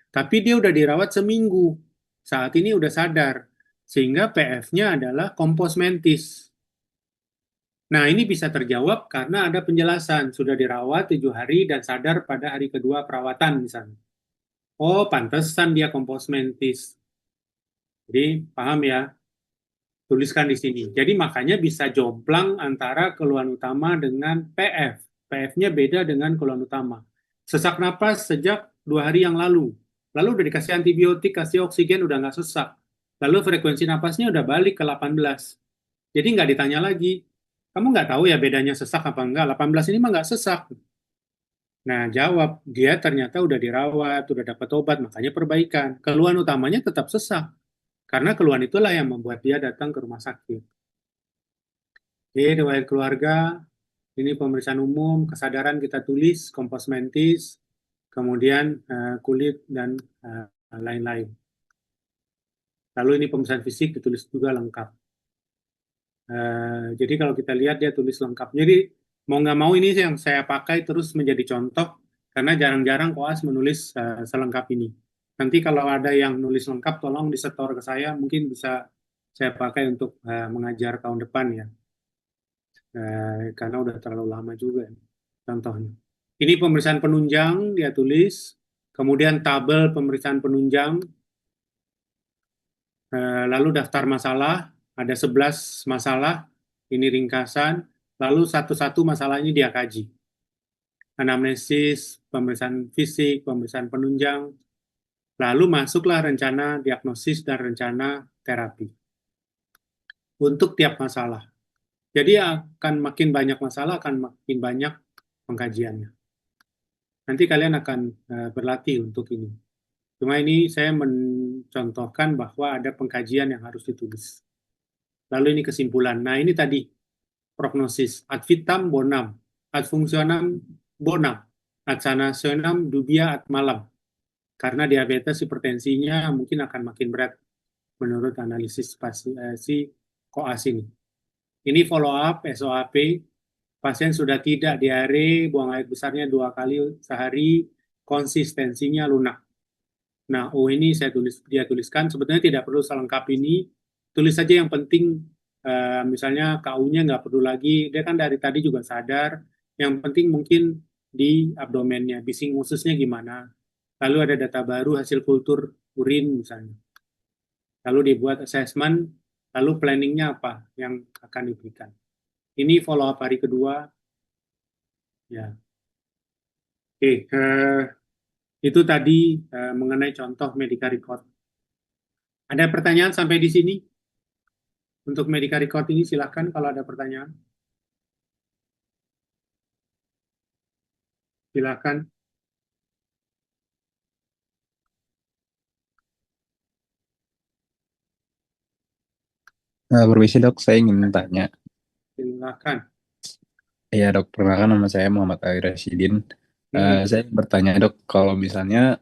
Tapi dia udah dirawat seminggu. Saat ini udah sadar. Sehingga PF-nya adalah kompos mentis. Nah, ini bisa terjawab karena ada penjelasan. Sudah dirawat 7 hari dan sadar pada hari kedua perawatan misalnya. Oh, pantesan dia kompos mentis. Jadi, paham ya? Tuliskan di sini. Jadi makanya bisa jomplang antara keluhan utama dengan PF. PF-nya beda dengan keluhan utama. Sesak napas sejak 2 hari yang lalu. Lalu udah dikasih antibiotik, kasih oksigen, udah nggak sesak. Lalu frekuensi napasnya udah balik ke 18. Jadi nggak ditanya lagi. Kamu nggak tahu ya bedanya sesak apa enggak? 18 ini mah nggak sesak. Nah, jawab. Dia ternyata udah dirawat, udah dapat obat, makanya perbaikan. Keluhan utamanya tetap sesak. Karena keluhan itulah yang membuat dia datang ke rumah sakit. Oke, riwayat keluarga, ini pemeriksaan umum, kesadaran kita tulis, kompos mentis, kemudian kulit, dan lain-lain. Lalu ini pemeriksaan fisik ditulis juga lengkap. Jadi kalau kita lihat dia tulis lengkap. Jadi mau nggak mau ini yang saya pakai terus menjadi contoh, karena jarang-jarang koas menulis selengkap ini. Nanti kalau ada yang nulis lengkap, tolong disetor ke saya, mungkin bisa saya pakai untuk mengajar tahun depan ya. Karena udah terlalu lama juga contohnya. Ini pemeriksaan penunjang dia tulis, kemudian tabel pemeriksaan penunjang, lalu daftar masalah, ada 11 masalah, ini ringkasan, lalu satu-satu masalahnya dia kaji. Anamnesis, pemeriksaan fisik, pemeriksaan penunjang, lalu masuklah rencana diagnosis dan rencana terapi untuk tiap masalah. Jadi akan makin banyak masalah, akan makin banyak pengkajiannya. Nanti kalian akan berlatih untuk ini. Cuma ini saya mencontohkan bahwa ada pengkajian yang harus ditulis. Lalu ini kesimpulan. Nah ini tadi prognosis. Ad vitam bonam, ad functionam bonam, ad sanationem dubia ad malam. Karena diabetes hipertensinya mungkin akan makin berat menurut analisis si koas ini. Ini follow up SOAP. Pasien sudah tidak diare, buang air besarnya 2 kali sehari, konsistensinya lunak. Nah, ini dia tuliskan, sebetulnya tidak perlu selengkap ini, tulis saja yang penting, misalnya KU-nya nggak perlu lagi, dia kan dari tadi juga sadar, yang penting mungkin di abdomennya, bising ususnya gimana, lalu ada data baru hasil kultur urin misalnya, lalu dibuat assessment, lalu planningnya apa yang akan diberikan. Ini follow up hari kedua, ya. Oke, itu tadi mengenai contoh medical record. Ada pertanyaan sampai di sini? Untuk medical record ini silahkan kalau ada pertanyaan. Silahkan. Permisi dok, saya ingin tanya. Silahkan. Iya dok, perkenalkan nama saya Muhammad Ali Rasyidin. Saya bertanya dok, kalau misalnya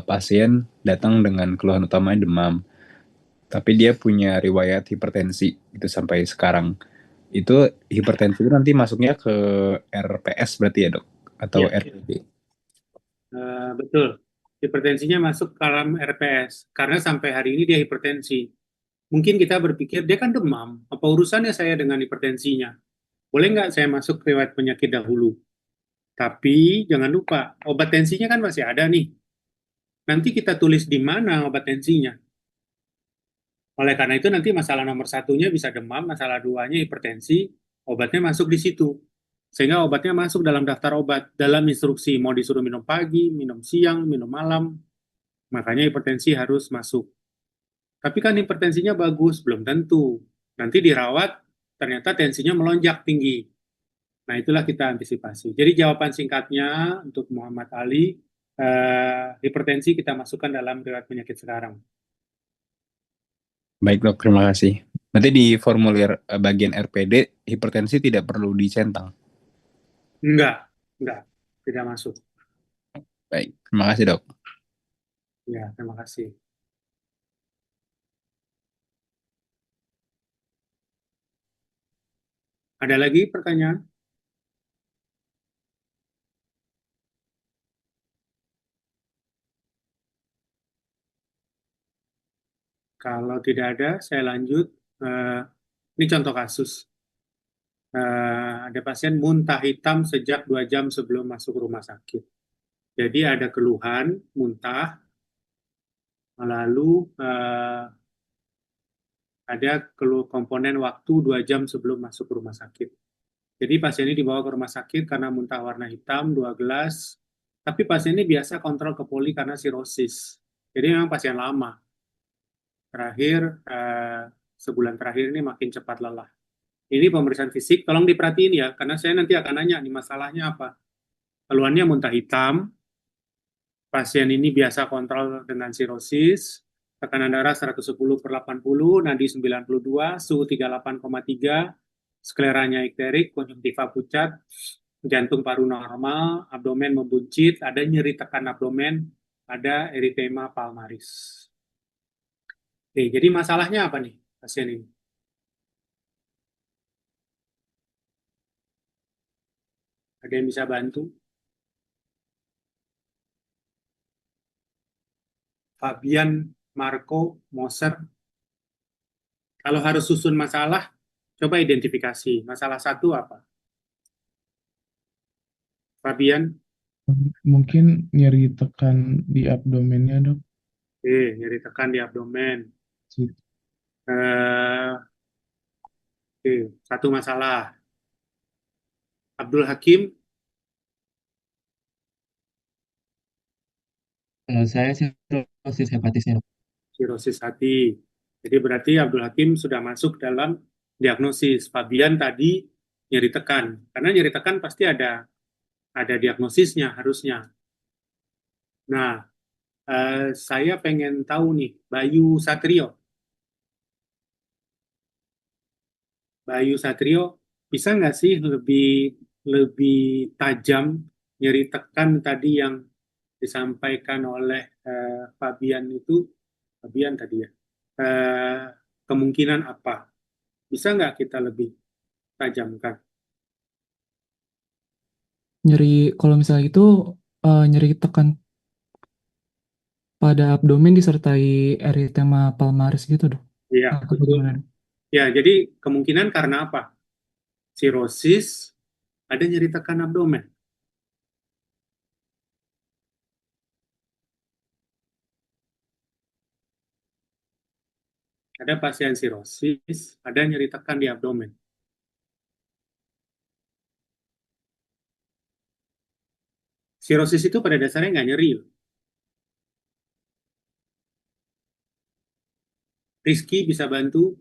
pasien datang dengan keluhan utamanya demam, tapi dia punya riwayat hipertensi itu sampai sekarang, itu hipertensi itu nanti masuknya ke RPS berarti ya dok? Atau Ya. RPD? Betul. Hipertensinya masuk ke dalam RPS. Karena sampai hari ini dia hipertensi. Mungkin kita berpikir, dia kan demam. Apa urusannya saya dengan hipertensinya? Boleh nggak saya masuk riwayat penyakit dahulu? Tapi jangan lupa, obat tensinya kan masih ada nih. Nanti kita tulis di mana obat tensinya. Oleh karena itu nanti masalah nomor 1-nya bisa demam, masalah 2-nya hipertensi, obatnya masuk di situ. Sehingga obatnya masuk dalam daftar obat, dalam instruksi, mau disuruh minum pagi, minum siang, minum malam, makanya hipertensi harus masuk. Tapi kan hipertensinya bagus, belum tentu. Nanti dirawat, ternyata tensinya melonjak tinggi. Nah, itulah kita antisipasi. Jadi jawaban singkatnya untuk Muhammad Ali, hipertensi kita masukkan dalam riwayat penyakit sekarang. Baik dok, terima kasih. Nanti di formulir bagian RPD, hipertensi tidak perlu dicentang? Enggak, tidak masuk. Baik, terima kasih dok. Ya, terima kasih. Ada lagi pertanyaan? Kalau tidak ada, saya lanjut. Ini contoh kasus. Ada pasien muntah hitam sejak 2 jam sebelum masuk rumah sakit. Jadi ada keluhan, muntah, lalu ada komponen waktu 2 jam sebelum masuk rumah sakit. Jadi pasien ini dibawa ke rumah sakit karena muntah warna hitam, 2 gelas, tapi pasien ini biasa kontrol ke poli karena sirosis. Jadi memang pasien lama. Terakhir, sebulan terakhir ini makin cepat lelah. Ini pemeriksaan fisik, tolong diperhatiin ya, karena saya nanti akan nanya nih masalahnya apa. Keluhannya muntah hitam, pasien ini biasa kontrol dengan sirosis, tekanan darah 110/80, nadi 92, suhu 38,3, skleranya ikterik, konjungtiva pucat, jantung paru normal, abdomen membuncit, ada nyeri tekan abdomen, ada eritema palmaris. Oke, jadi masalahnya apa nih pasien ini? Ada yang bisa bantu? Fabian, Marco, Moser, Kalau harus susun masalah, coba identifikasi. Masalah satu apa? Fabian? Mungkin nyeri tekan di abdomennya, dok. Nyeri tekan di abdomen. Gitu. Eh, satu masalah. Abdul Hakim? Kalau saya sirosis hepatisnya, dok. Sirosis hati. Jadi berarti Abdul Hakim sudah masuk dalam diagnosis. Fabian tadi nyeri tekan. Karena nyeri tekan pasti ada diagnosisnya harusnya. Nah, saya pengen tahu nih, Bayu Satrio. Bayu Satrio, bisa nggak sih lebih tajam nyeri tekan tadi yang disampaikan oleh Fabian itu? Fabian tadi ya. Kemungkinan apa? Bisa nggak kita lebih tajamkan? Kalau misalnya itu nyeri tekan pada abdomen disertai eritema palmaris gitu, dok. Iya, Atau betul. bagaimana, dok? Ya, jadi kemungkinan karena apa? Sirosis, ada nyeri tekan abdomen. Ada pasien sirosis, ada nyeri tekan di abdomen. Sirosis itu pada dasarnya nggak nyeri. Rizky bisa bantu?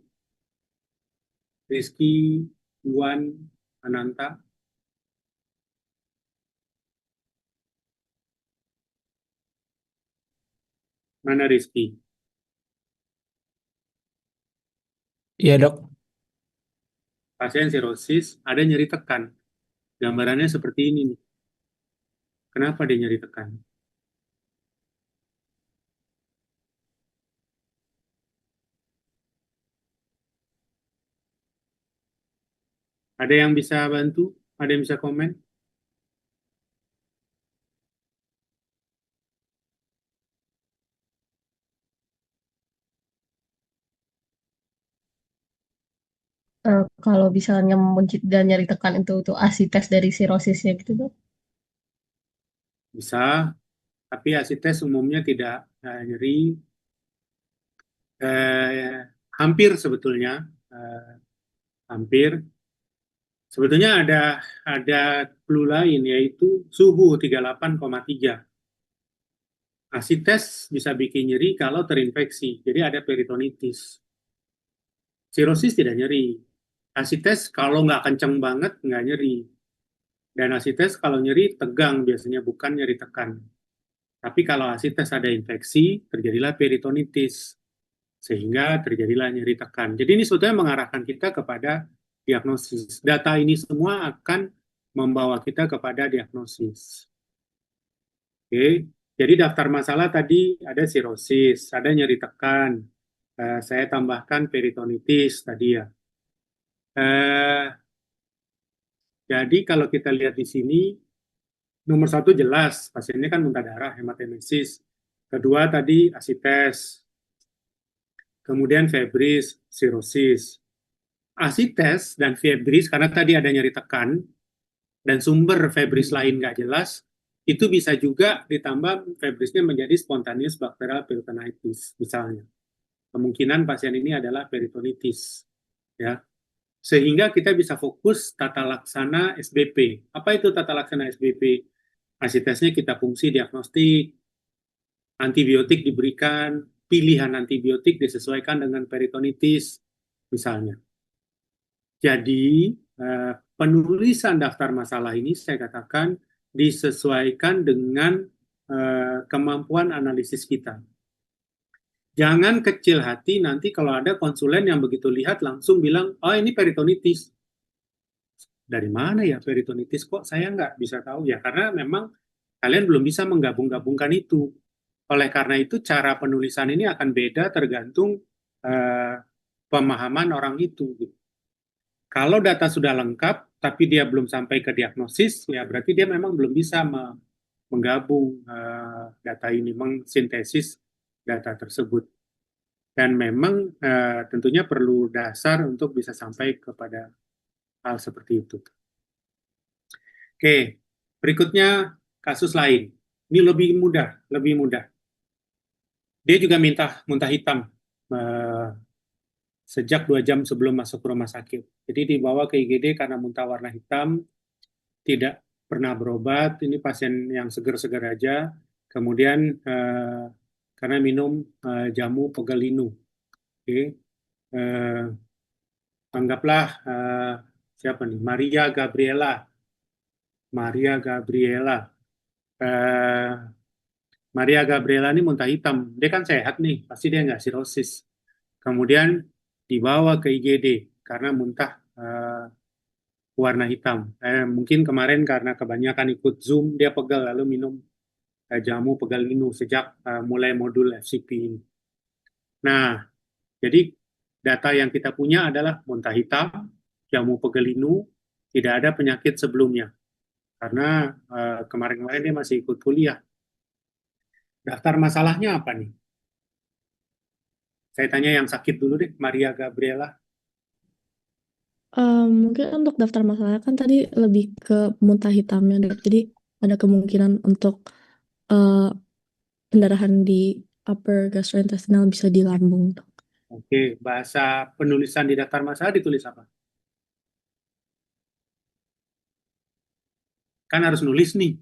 Rizky, Iwan, Ananta. Mana Rizky? Iya, dok. Pasien sirosis, ada nyeri tekan. Gambarannya seperti ini nih. Kenapa dia nyeri tekan? Ada yang bisa bantu? Ada yang bisa komen? Kalau misalnya dan nyeri tekan itu asites dari sirosisnya gitu dok. Bisa, tapi asites umumnya tidak nyeri. Hampir sebetulnya. Hampir. Sebetulnya ada clue lain, yaitu suhu 38,3. Asites bisa bikin nyeri kalau terinfeksi, jadi ada peritonitis. Sirosis tidak nyeri. Asites kalau nggak kenceng banget, nggak nyeri. Dan asites kalau nyeri tegang biasanya, bukan nyeri tekan. Tapi kalau asites ada infeksi, terjadilah peritonitis. Sehingga terjadilah nyeri tekan. Jadi ini sebetulnya mengarahkan kita kepada diagnosis. Data ini semua akan membawa kita kepada diagnosis. Oke, jadi daftar masalah tadi ada sirosis, ada nyeri tekan, saya tambahkan peritonitis tadi ya. Jadi kalau kita lihat di sini, nomor satu jelas, pasiennya kan muntah darah, hematemesis. Kedua tadi asites, kemudian febris, sirosis. Asites dan febris, karena tadi ada nyeri tekan, dan sumber febris lain nggak jelas, itu bisa juga ditambah febrisnya menjadi spontaneous bacterial peritonitis, misalnya. Kemungkinan pasien ini adalah peritonitis. Ya. Sehingga kita bisa fokus tata laksana SBP. Apa itu tata laksana SBP? Asitesnya kita fungsi diagnostik, antibiotik diberikan, pilihan antibiotik disesuaikan dengan peritonitis, misalnya. Jadi, penulisan daftar masalah ini saya katakan disesuaikan dengan kemampuan analisis kita. Jangan kecil hati nanti kalau ada konsulen yang begitu lihat langsung bilang, oh ini peritonitis. Dari mana ya peritonitis? Kok saya nggak bisa tahu ya? Karena memang kalian belum bisa menggabung-gabungkan itu. Oleh karena itu cara penulisan ini akan beda tergantung pemahaman orang itu. Kalau data sudah lengkap, tapi dia belum sampai ke diagnosis, ya berarti dia memang belum bisa menggabung data ini, mengsintesis data tersebut. Dan memang tentunya perlu dasar untuk bisa sampai kepada hal seperti itu. Oke, berikutnya kasus lain. Ini lebih mudah, lebih mudah. Dia juga minta muntah hitam sejak 2 jam sebelum masuk ke rumah sakit. Jadi dibawa ke IGD karena muntah warna hitam, tidak pernah berobat. Ini pasien yang seger-seger aja. Kemudian karena minum jamu pegelinu. Oke. Anggaplah siapa nih? Maria Gabriela. Maria Gabriela. Maria Gabriela ini muntah hitam. Dia kan sehat nih, pasti dia nggak sirosis. Kemudian dibawa ke IGD karena muntah warna hitam. Mungkin kemarin karena kebanyakan ikut Zoom, dia pegal lalu minum jamu pegelinu sejak mulai modul FCP ini. Nah, jadi data yang kita punya adalah muntah hitam, jamu pegelinu, tidak ada penyakit sebelumnya. Karena kemarin-kemarin dia masih ikut kuliah. Daftar masalahnya apa nih? Saya tanya yang sakit dulu deh, Maria Gabriela. Mungkin untuk daftar masalah kan tadi lebih ke muntah hitamnya, Dok. Jadi ada kemungkinan untuk pendarahan di upper gastrointestinal bisa di lambung, Dok. Oke, bahasa penulisan di daftar masalah ditulis apa? Kan harus nulis nih.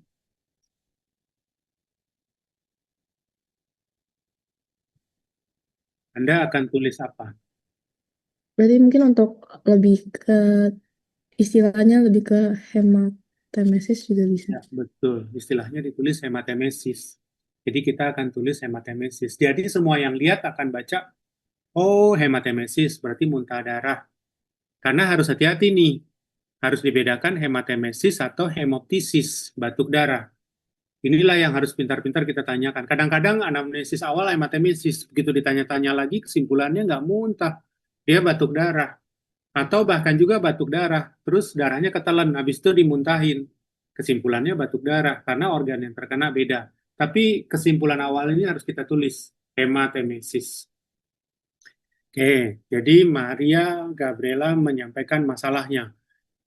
Anda akan tulis apa? Berarti mungkin untuk lebih ke istilahnya lebih ke hematemesis juga bisa. Ya, betul. Istilahnya ditulis hematemesis. Jadi kita akan tulis hematemesis. Jadi semua yang lihat akan baca, oh hematemesis berarti muntah darah. Karena harus hati-hati nih. Harus dibedakan hematemesis atau hemoptisis, batuk darah. Inilah yang harus pintar-pintar kita tanyakan. Kadang-kadang anamnesis awal hematemesis, begitu ditanya-tanya lagi kesimpulannya nggak muntah, dia batuk darah. Atau bahkan juga batuk darah, terus darahnya ketelan, habis itu dimuntahin. Kesimpulannya batuk darah, karena organ yang terkena beda. Tapi kesimpulan awal ini harus kita tulis, hematemesis. Oke, jadi Maria Gabriela menyampaikan masalahnya,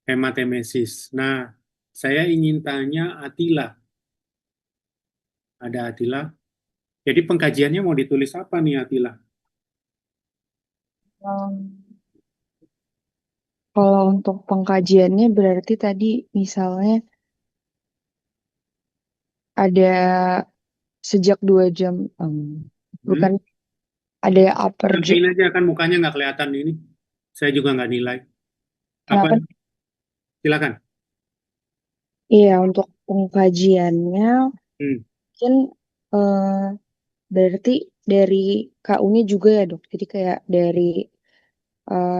hematemesis. Nah, saya ingin tanya Atila. Ada Atila? Jadi pengkajiannya mau ditulis apa nih Atila? Kalau untuk pengkajiannya berarti tadi misalnya ada sejak 2 jam, bukan ada upper Sampaikan aja kan mukanya nggak kelihatan ini. Saya juga nggak nilai. Apa? Kenapa? Silakan. Iya, untuk pengkajiannya mungkin berarti dari KU-nya juga ya dok. Jadi kayak dari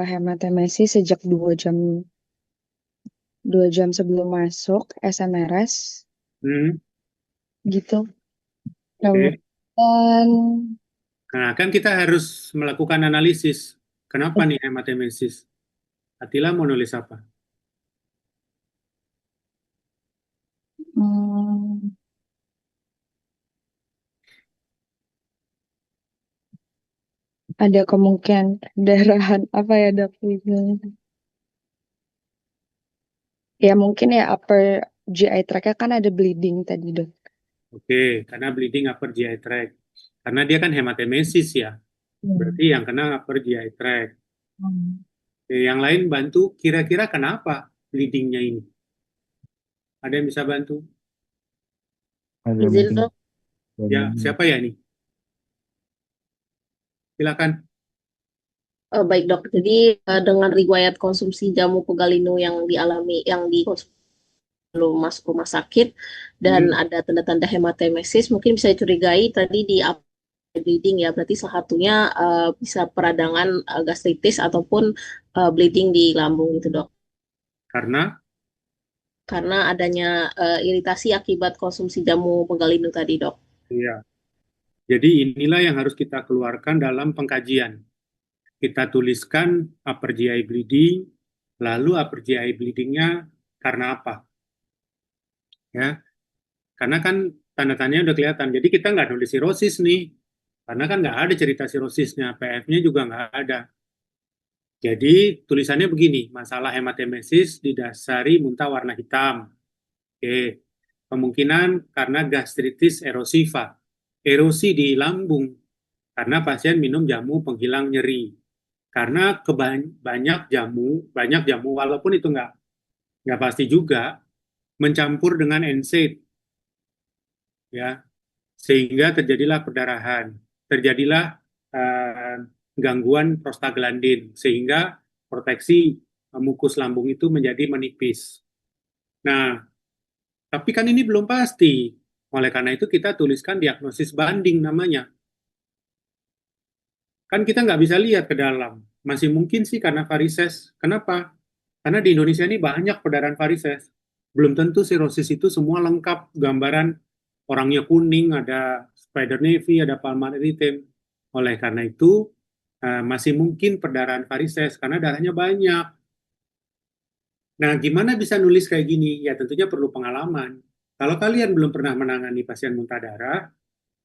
hematemesis sejak 2 jam sebelum masuk SMRS gitu. Oke. Kemudian Nah, kan kita harus melakukan analisis. Kenapa nih hematemesis? Atila mau nulis apa? ada kemungkinan pendarahan apa ya dok? Ya mungkin ya upper GI tract-nya kan ada bleeding tadi dok. Oke, karena bleeding upper GI tract. Karena dia kan hematemesis ya. Berarti yang kena upper GI tract. Oke, yang lain bantu, kira-kira kenapa bleedingnya ini? Ada yang bisa bantu? Izin dok. Ya, siapa ya ini? Silakan. Baik dok, jadi dengan riwayat konsumsi jamu pegalinu yang dikonsumsi sebelum masuk rumah sakit dan ada tanda-tanda hematemesis, mungkin bisa dicurigai tadi di bleeding ya, berarti salah satunya bisa peradangan gastritis ataupun bleeding di lambung itu dok. Karena adanya iritasi akibat konsumsi jamu pegalinu tadi dok. Iya. Jadi inilah yang harus kita keluarkan dalam pengkajian. Kita tuliskan upper GI bleeding, lalu upper GI bleedingnya karena apa? Ya, karena kan tanda-tandanya udah kelihatan. Jadi kita nggak nulis sirosis nih. Karena kan nggak ada cerita sirosisnya, PF-nya juga nggak ada. Jadi tulisannya begini, masalah hematemesis didasari muntah warna hitam. Oke, kemungkinan karena gastritis erosiva, erosi di lambung karena pasien minum jamu penghilang nyeri. Karena banyak jamu walaupun itu nggak pasti juga mencampur dengan NSAID, ya, sehingga terjadilah perdarahan, terjadilah eh, gangguan prostaglandin, sehingga proteksi mukus lambung itu menjadi menipis. Nah, tapi kan ini belum pasti. Oleh karena itu kita tuliskan diagnosis banding namanya. Kan kita nggak bisa lihat ke dalam. Masih mungkin sih karena varises. Kenapa? Karena di Indonesia ini banyak perdarahan varises. Belum tentu sirosis itu semua lengkap. Gambaran orangnya kuning, ada spider navy, ada palmar erythema. Oleh karena itu, masih mungkin perdarahan varises karena darahnya banyak. Nah, gimana bisa nulis kayak gini? Ya tentunya perlu pengalaman. Kalau kalian belum pernah menangani pasien muntah darah,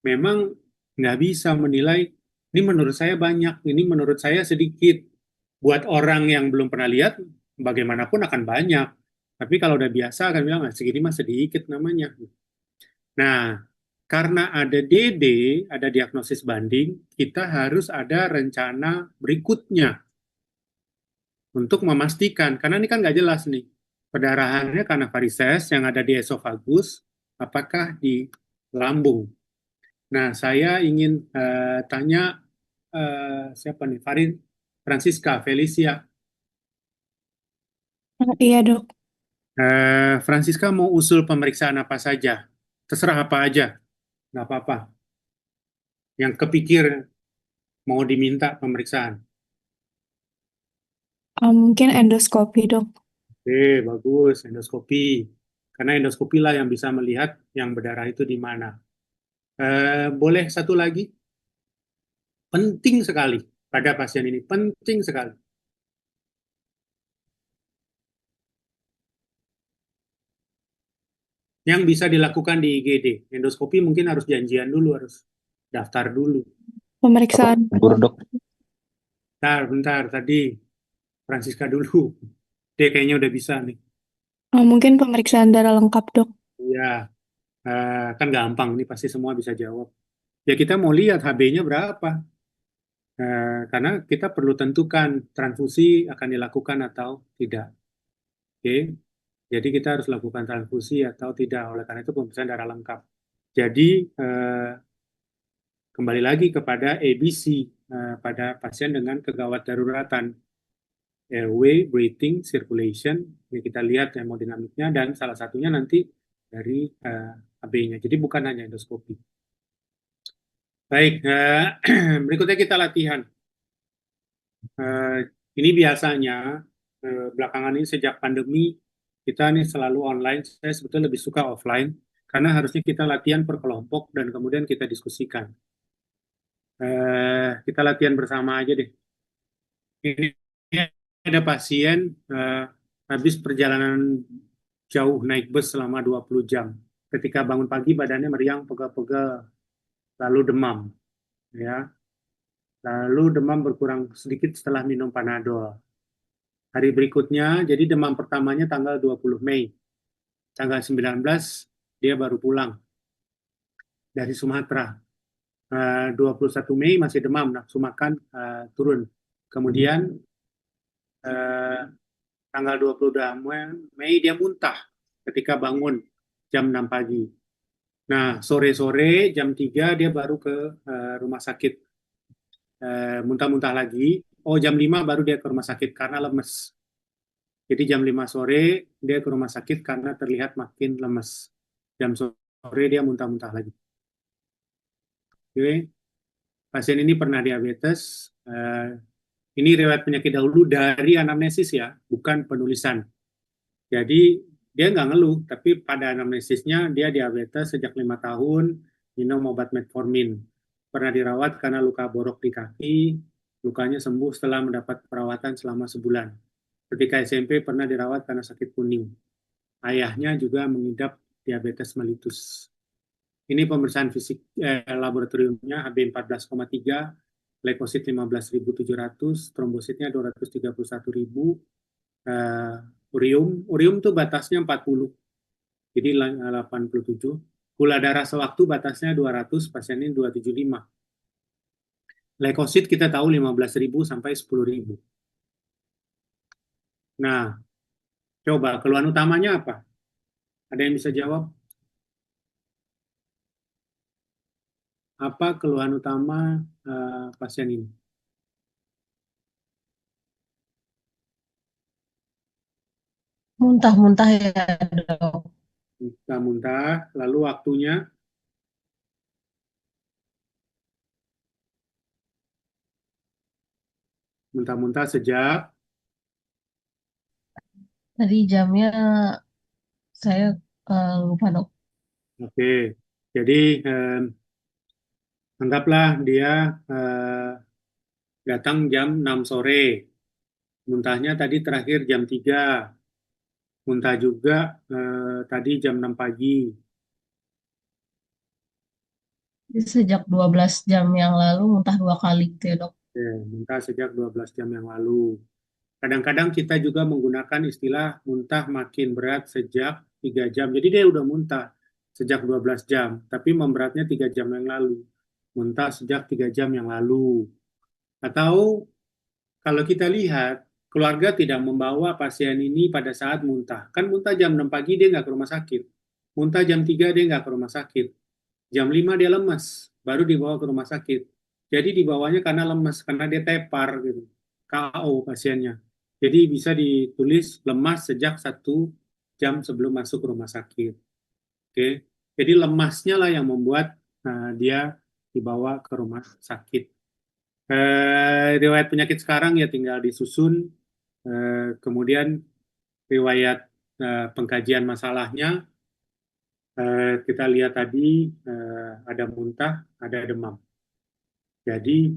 memang nggak bisa menilai, ini menurut saya banyak, ini menurut saya sedikit. Buat orang yang belum pernah lihat, bagaimanapun akan banyak. Tapi kalau udah biasa akan bilang, segini mah sedikit namanya. Nah, karena ada DD, ada diagnosis banding, kita harus ada rencana berikutnya untuk memastikan, karena ini kan nggak jelas nih, perdarahannya karena varises yang ada di esofagus, apakah di lambung. Nah, saya ingin tanya siapa nih, Francisca Felicia. Iya, Dok. Francisca mau usul pemeriksaan apa saja, terserah apa aja, nggak apa-apa. Yang kepikir mau diminta pemeriksaan. Mungkin endoskopi, Dok. Oke, bagus, endoskopi. Karena endoskopi lah yang bisa melihat yang berdarah itu di mana. Boleh satu lagi? Penting sekali pada pasien ini, penting sekali. Yang bisa dilakukan di IGD. Endoskopi mungkin harus janjian dulu, harus daftar dulu. Pemeriksaan. Dok. Bentar, tadi Francisca dulu. Dia kayaknya udah bisa nih. Mungkin pemeriksaan darah lengkap, Dok. Iya, kan gampang nih, pasti semua bisa jawab. Ya kita mau lihat HB-nya berapa. Karena kita perlu tentukan transfusi akan dilakukan atau tidak. Oke, jadi kita harus lakukan transfusi atau tidak. Oleh karena itu pemeriksaan darah lengkap. Jadi kembali lagi kepada ABC pada pasien dengan kegawat daruratan. Airway, breathing, circulation, ini kita lihat hemodinamiknya, dan salah satunya nanti dari AB-nya. Jadi bukan hanya endoskopi. Baik, berikutnya kita latihan. Ini biasanya belakangan ini sejak pandemi kita nih selalu online. Saya sebetulnya lebih suka offline karena harusnya kita latihan per kelompok dan kemudian kita diskusikan. Kita latihan bersama aja deh. Ini ada pasien habis perjalanan jauh naik bus selama 20 jam. Ketika bangun pagi badannya meriang, pegel-pegel, lalu demam. Ya. Lalu demam berkurang sedikit setelah minum Panadol. Hari berikutnya, jadi demam pertamanya tanggal 20 Mei. Tanggal 19 dia baru pulang dari Sumatera. 21 Mei masih demam, nafsu makan turun. Kemudian tanggal 22 Mei dia muntah ketika bangun jam 6 pagi. Nah, sore-sore jam 3 dia baru ke rumah sakit. Muntah-muntah lagi. Oh, jam 5 baru dia ke rumah sakit karena lemes. Jadi jam 5 sore dia ke rumah sakit karena terlihat makin lemes. Jam sore dia muntah-muntah lagi. Oke. Pasien ini pernah diabetes. Ini riwayat penyakit dahulu dari anamnesis ya, bukan penulisan. Jadi dia nggak ngeluh, tapi pada anamnesisnya dia diabetes sejak 5 tahun, minum obat metformin. Pernah dirawat karena luka borok di kaki, lukanya sembuh setelah mendapat perawatan selama sebulan. Ketika SMP pernah dirawat karena sakit kuning. Ayahnya juga mengidap diabetes mellitus. Ini pemeriksaan fisik laboratoriumnya HB 14,3, leukosit 15.700, trombositnya 231.000, urium tuh batasnya 40, jadi 87. Gula darah sewaktu batasnya 200, pasien ini 275. Leukosit kita tahu 15.000 sampai 10.000. Nah, coba keluhan utamanya apa? Ada yang bisa jawab? Apa keluhan utama pasien ini? Muntah-muntah ya, Dok. Muntah-muntah, lalu waktunya muntah-muntah sejak Tadi jamnya saya lupa, Dok. oke. Jadi anggaplah dia datang jam 6 sore. Muntahnya tadi terakhir jam 3. Muntah juga tadi jam 6 pagi. Jadi sejak 12 jam yang lalu muntah 2 kali gitu ya, Dok. Oke, muntah sejak 12 jam yang lalu. Kadang-kadang kita juga menggunakan istilah muntah makin berat sejak 3 jam. Jadi dia udah muntah sejak 12 jam, tapi memberatnya 3 jam yang lalu. Muntah sejak 3 jam yang lalu. Atau kalau kita lihat, keluarga tidak membawa pasien ini pada saat muntah. Kan muntah jam 6 pagi dia nggak ke rumah sakit. Muntah jam 3 dia nggak ke rumah sakit. Jam 5 dia lemas, baru dibawa ke rumah sakit. Jadi dibawanya karena lemas, karena dia tepar gitu. KO pasiennya. Jadi bisa ditulis lemas sejak 1 jam sebelum masuk rumah sakit. Oke. Jadi lemasnya lah yang membuat dia dibawa ke rumah sakit. Riwayat penyakit sekarang ya tinggal disusun. Kemudian riwayat pengkajian masalahnya kita lihat tadi ada muntah, ada demam. Jadi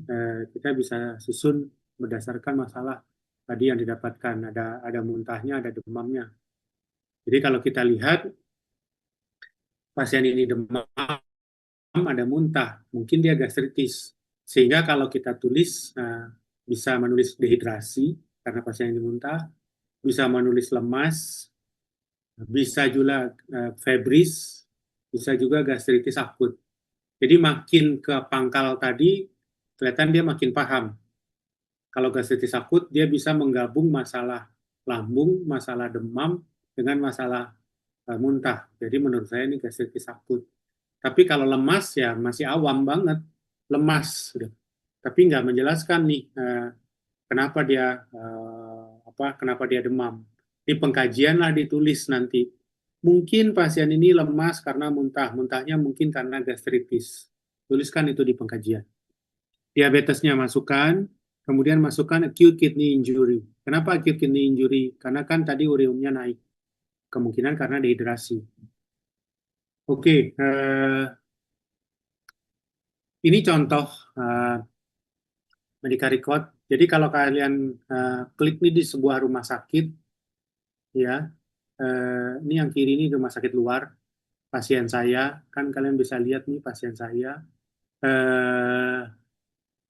kita bisa susun berdasarkan masalah tadi yang didapatkan. Ada muntahnya, ada demamnya. Jadi kalau kita lihat pasien ini demam, ada muntah, mungkin dia gastritis. Sehingga kalau kita tulis bisa menulis dehidrasi karena pasien ini muntah, bisa menulis lemas, bisa juga febris, bisa juga gastritis akut. Jadi makin ke pangkal tadi, kelihatan dia makin paham. Kalau gastritis akut, dia bisa menggabung masalah lambung, masalah demam, dengan masalah muntah. Jadi menurut saya ini gastritis akut. Tapi kalau lemas ya masih awam banget, lemas. Tapi nggak menjelaskan nih kenapa dia demam. Di pengkajian lah ditulis nanti. Mungkin pasien ini lemas karena muntah, muntahnya mungkin karena gastritis. Tuliskan itu di pengkajian. Diabetesnya masukkan, kemudian masukkan acute kidney injury. Kenapa acute kidney injury? Karena kan tadi uriumnya naik. Kemungkinan karena dehidrasi. Oke, ini contoh medical record. Jadi kalau kalian klik nih di sebuah rumah sakit, ya, ini yang kiri ini rumah sakit luar, pasien saya, kan kalian bisa lihat nih pasien saya,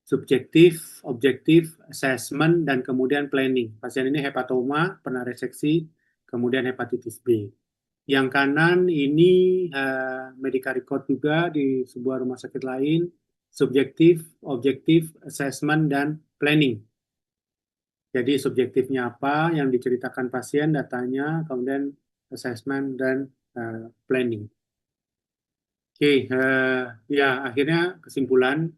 subjektif, objektif, assessment, dan kemudian planning. Pasien ini hepatoma, pernah reseksi, kemudian hepatitis B. Yang kanan ini medical record juga di sebuah rumah sakit lain, subjektif, objektif, assessment, dan planning. Jadi subjektifnya apa yang diceritakan pasien, datanya, kemudian assessment, dan planning. Oke, ya akhirnya kesimpulan,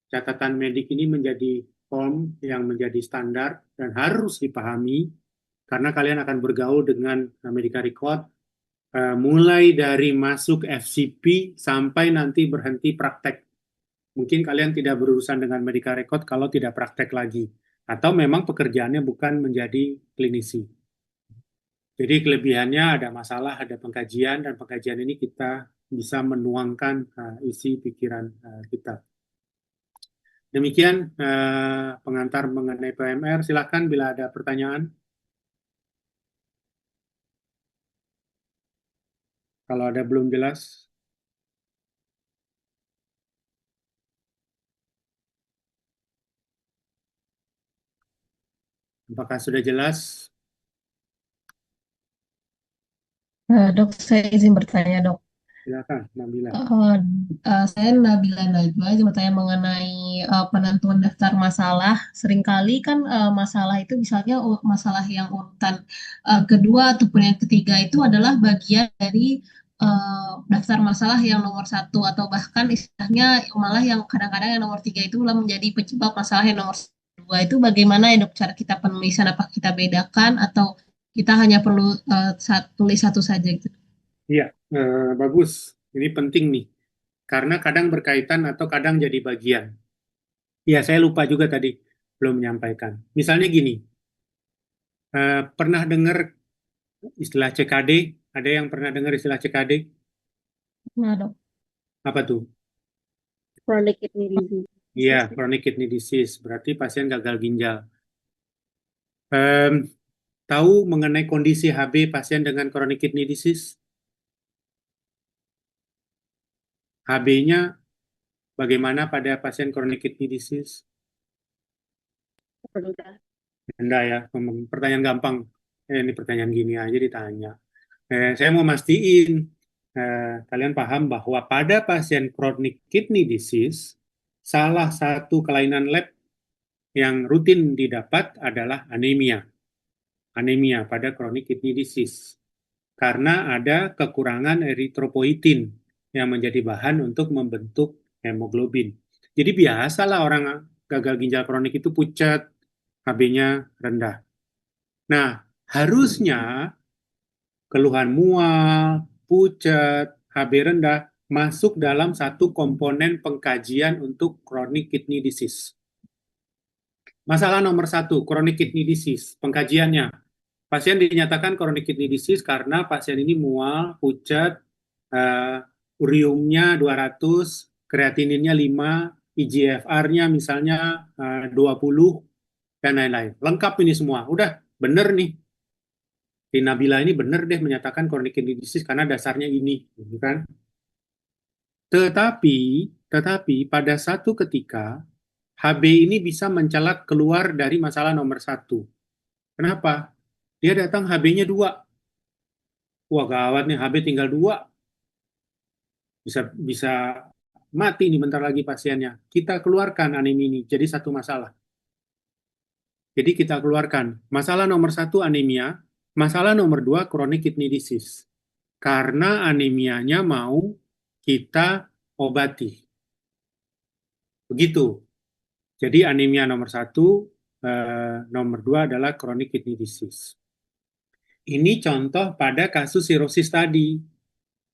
catatan medik ini menjadi form yang menjadi standar dan harus dipahami karena kalian akan bergaul dengan medical record mulai dari masuk FCP sampai nanti berhenti praktek. Mungkin kalian tidak berurusan dengan medical record kalau tidak praktek lagi. Atau memang pekerjaannya bukan menjadi klinisi. Jadi kelebihannya ada masalah, ada pengkajian, dan pengkajian ini kita bisa menuangkan isi pikiran kita. Demikian pengantar mengenai PMR. Silakan bila ada pertanyaan. Kalau ada belum jelas. Apakah sudah jelas? Dok, saya izin bertanya, Dok. Silakan, Nabila. Saya Nabila Najwa, izin bertanya mengenai penentuan daftar masalah. Seringkali kan masalah itu misalnya masalah yang urutan kedua ataupun yang ketiga itu adalah bagian dari daftar masalah yang nomor satu, atau bahkan istilahnya malah yang kadang-kadang yang nomor tiga itu malah menjadi penyebab masalah yang nomor dua. Itu bagaimana ya, Dok, cara kita penulisan? Apa kita bedakan atau kita hanya perlu tulis satu saja gitu? Iya, bagus. Ini penting nih. Karena kadang berkaitan atau kadang jadi bagian. Ya, saya lupa juga tadi belum menyampaikan. Misalnya gini, pernah dengar istilah CKD? Ada yang pernah dengar istilah CKD? Nah, Dok, Apa tuh? chronic kidney disease. Iya, chronic kidney disease. Berarti pasien gagal ginjal. Em, tahu mengenai kondisi HB pasien dengan chronic kidney disease? HB-nya bagaimana pada pasien chronic kidney disease? Rendah ya, pertanyaan gampang. Ini pertanyaan gini aja ditanya. Saya mau mastiin kalian paham bahwa pada pasien chronic kidney disease, salah satu kelainan lab yang rutin didapat adalah anemia. Anemia pada chronic kidney disease. Karena ada kekurangan eritropoietin yang menjadi bahan untuk membentuk hemoglobin. Jadi biasalah orang gagal ginjal kronik itu pucat, HB-nya rendah. Nah, harusnya keluhan mual, pucat, HB rendah masuk dalam satu komponen pengkajian untuk chronic kidney disease. Masalah nomor satu, chronic kidney disease, pengkajiannya. Pasien dinyatakan chronic kidney disease karena pasien ini mual, pucat, uriumnya 200, kreatininnya 5, IGFR-nya misalnya 20, dan lain-lain. Lengkap ini semua. Udah, bener nih. Di Nabila ini bener deh menyatakan chronic kidney disease karena dasarnya ini. Gitu kan? Tetapi pada satu ketika, HB ini bisa mencelak keluar dari masalah nomor satu. Kenapa? Dia datang HB-nya 2. Wah gawat nih, HB tinggal 2. Bisa mati nih bentar lagi pasiennya. Kita keluarkan anemia ini jadi satu masalah. Jadi kita keluarkan masalah nomor satu anemia, masalah nomor 2 chronic kidney disease. Karena anemianya mau kita obati. Begitu. Jadi anemia nomor 1, nomor 2 adalah chronic kidney disease. Ini contoh pada kasus sirosis tadi.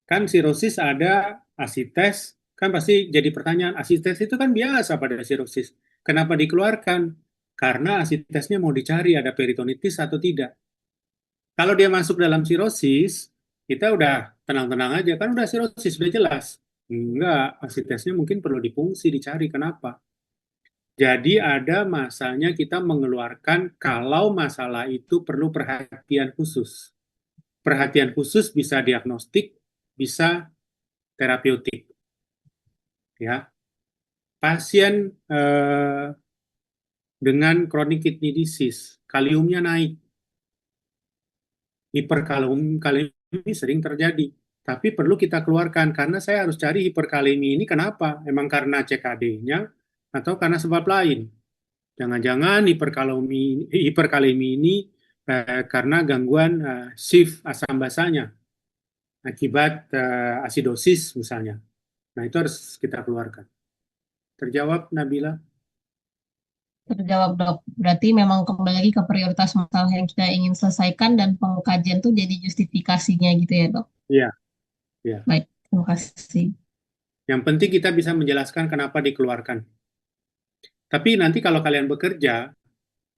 Kan sirosis ada asites, kan pasti jadi pertanyaan, asites itu kan biasa pada sirosis. Kenapa dikeluarkan? Karena asitesnya mau dicari ada peritonitis atau tidak. Kalau dia masuk dalam sirosis, kita udah tenang-tenang aja, kan udah sirosis, udah jelas. Enggak, asitesnya mungkin perlu difungsi, dicari kenapa. Jadi ada masanya kita mengeluarkan kalau masalah itu perlu perhatian khusus. Perhatian khusus bisa diagnostik, bisa terapeutik. Ya. Pasien dengan chronic kidney disease, kaliumnya naik. Hiperkalemi sering terjadi. Tapi perlu kita keluarkan karena saya harus cari hiperkalemi ini kenapa? Emang karena CKD-nya atau karena sebab lain? Jangan-jangan hiperkalemi ini karena gangguan shift asam basanya akibat asidosis misalnya. Nah, itu harus kita keluarkan. Terjawab, Nabila? Terjawab, Dok. Berarti memang kembali lagi ke prioritas masalah yang kita ingin selesaikan dan pengkajian tuh jadi justifikasinya gitu ya, Dok? Iya. Ya. Baik, terima kasih. Yang penting kita bisa menjelaskan kenapa dikeluarkan. Tapi nanti kalau kalian bekerja,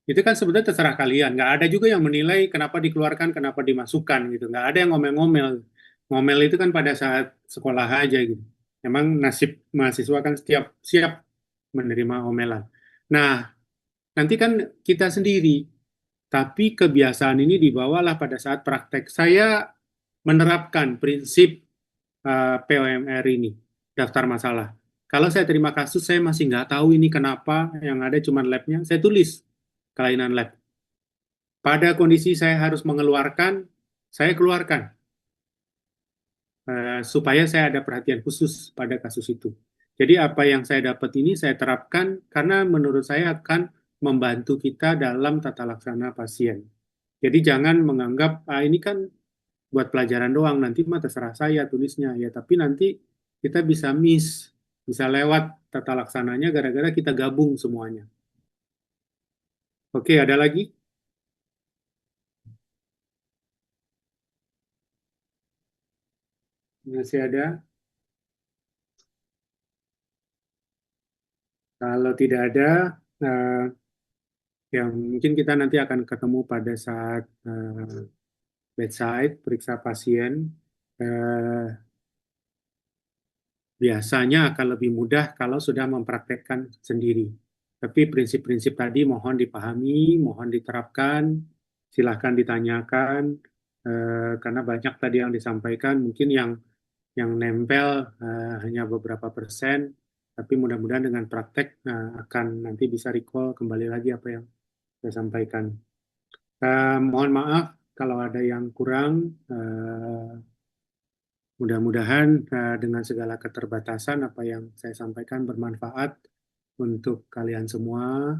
itu kan sebetulnya terserah kalian. Nggak ada juga yang menilai kenapa dikeluarkan, kenapa dimasukkan gitu. Nggak ada yang ngomel-ngomel. Ngomel itu kan pada saat sekolah aja gitu. Memang nasib mahasiswa kan siap menerima omelan. Nah, nanti kan kita sendiri. Tapi kebiasaan ini dibawalah pada saat praktek. Saya menerapkan prinsip POMR ini, daftar masalah. Kalau saya terima kasus, saya masih nggak tahu ini kenapa, yang ada cuma labnya, saya tulis kelainan lab. Pada kondisi saya harus mengeluarkan, saya keluarkan. Supaya saya ada perhatian khusus pada kasus itu. Jadi apa yang saya dapat ini saya terapkan karena menurut saya akan membantu kita dalam tata laksana pasien. Jadi jangan menganggap, ini kan buat pelajaran doang, nanti mah terserah saya tulisnya. Ya, tapi nanti kita bisa miss, bisa lewat tata laksananya gara-gara kita gabung semuanya. Oke, ada lagi? Masih ada? Kalau tidak ada, ya mungkin kita nanti akan ketemu pada saat bedside, periksa pasien. Biasanya akan lebih mudah kalau sudah mempraktekkan sendiri. Tapi prinsip-prinsip tadi mohon dipahami, mohon diterapkan, silahkan ditanyakan, karena banyak tadi yang disampaikan, mungkin yang nempel hanya beberapa persen, tapi mudah-mudahan dengan praktek akan nanti bisa recall kembali lagi apa yang saya sampaikan. Mohon maaf kalau ada yang kurang. Mudah-mudahan dengan segala keterbatasan apa yang saya sampaikan bermanfaat untuk kalian semua.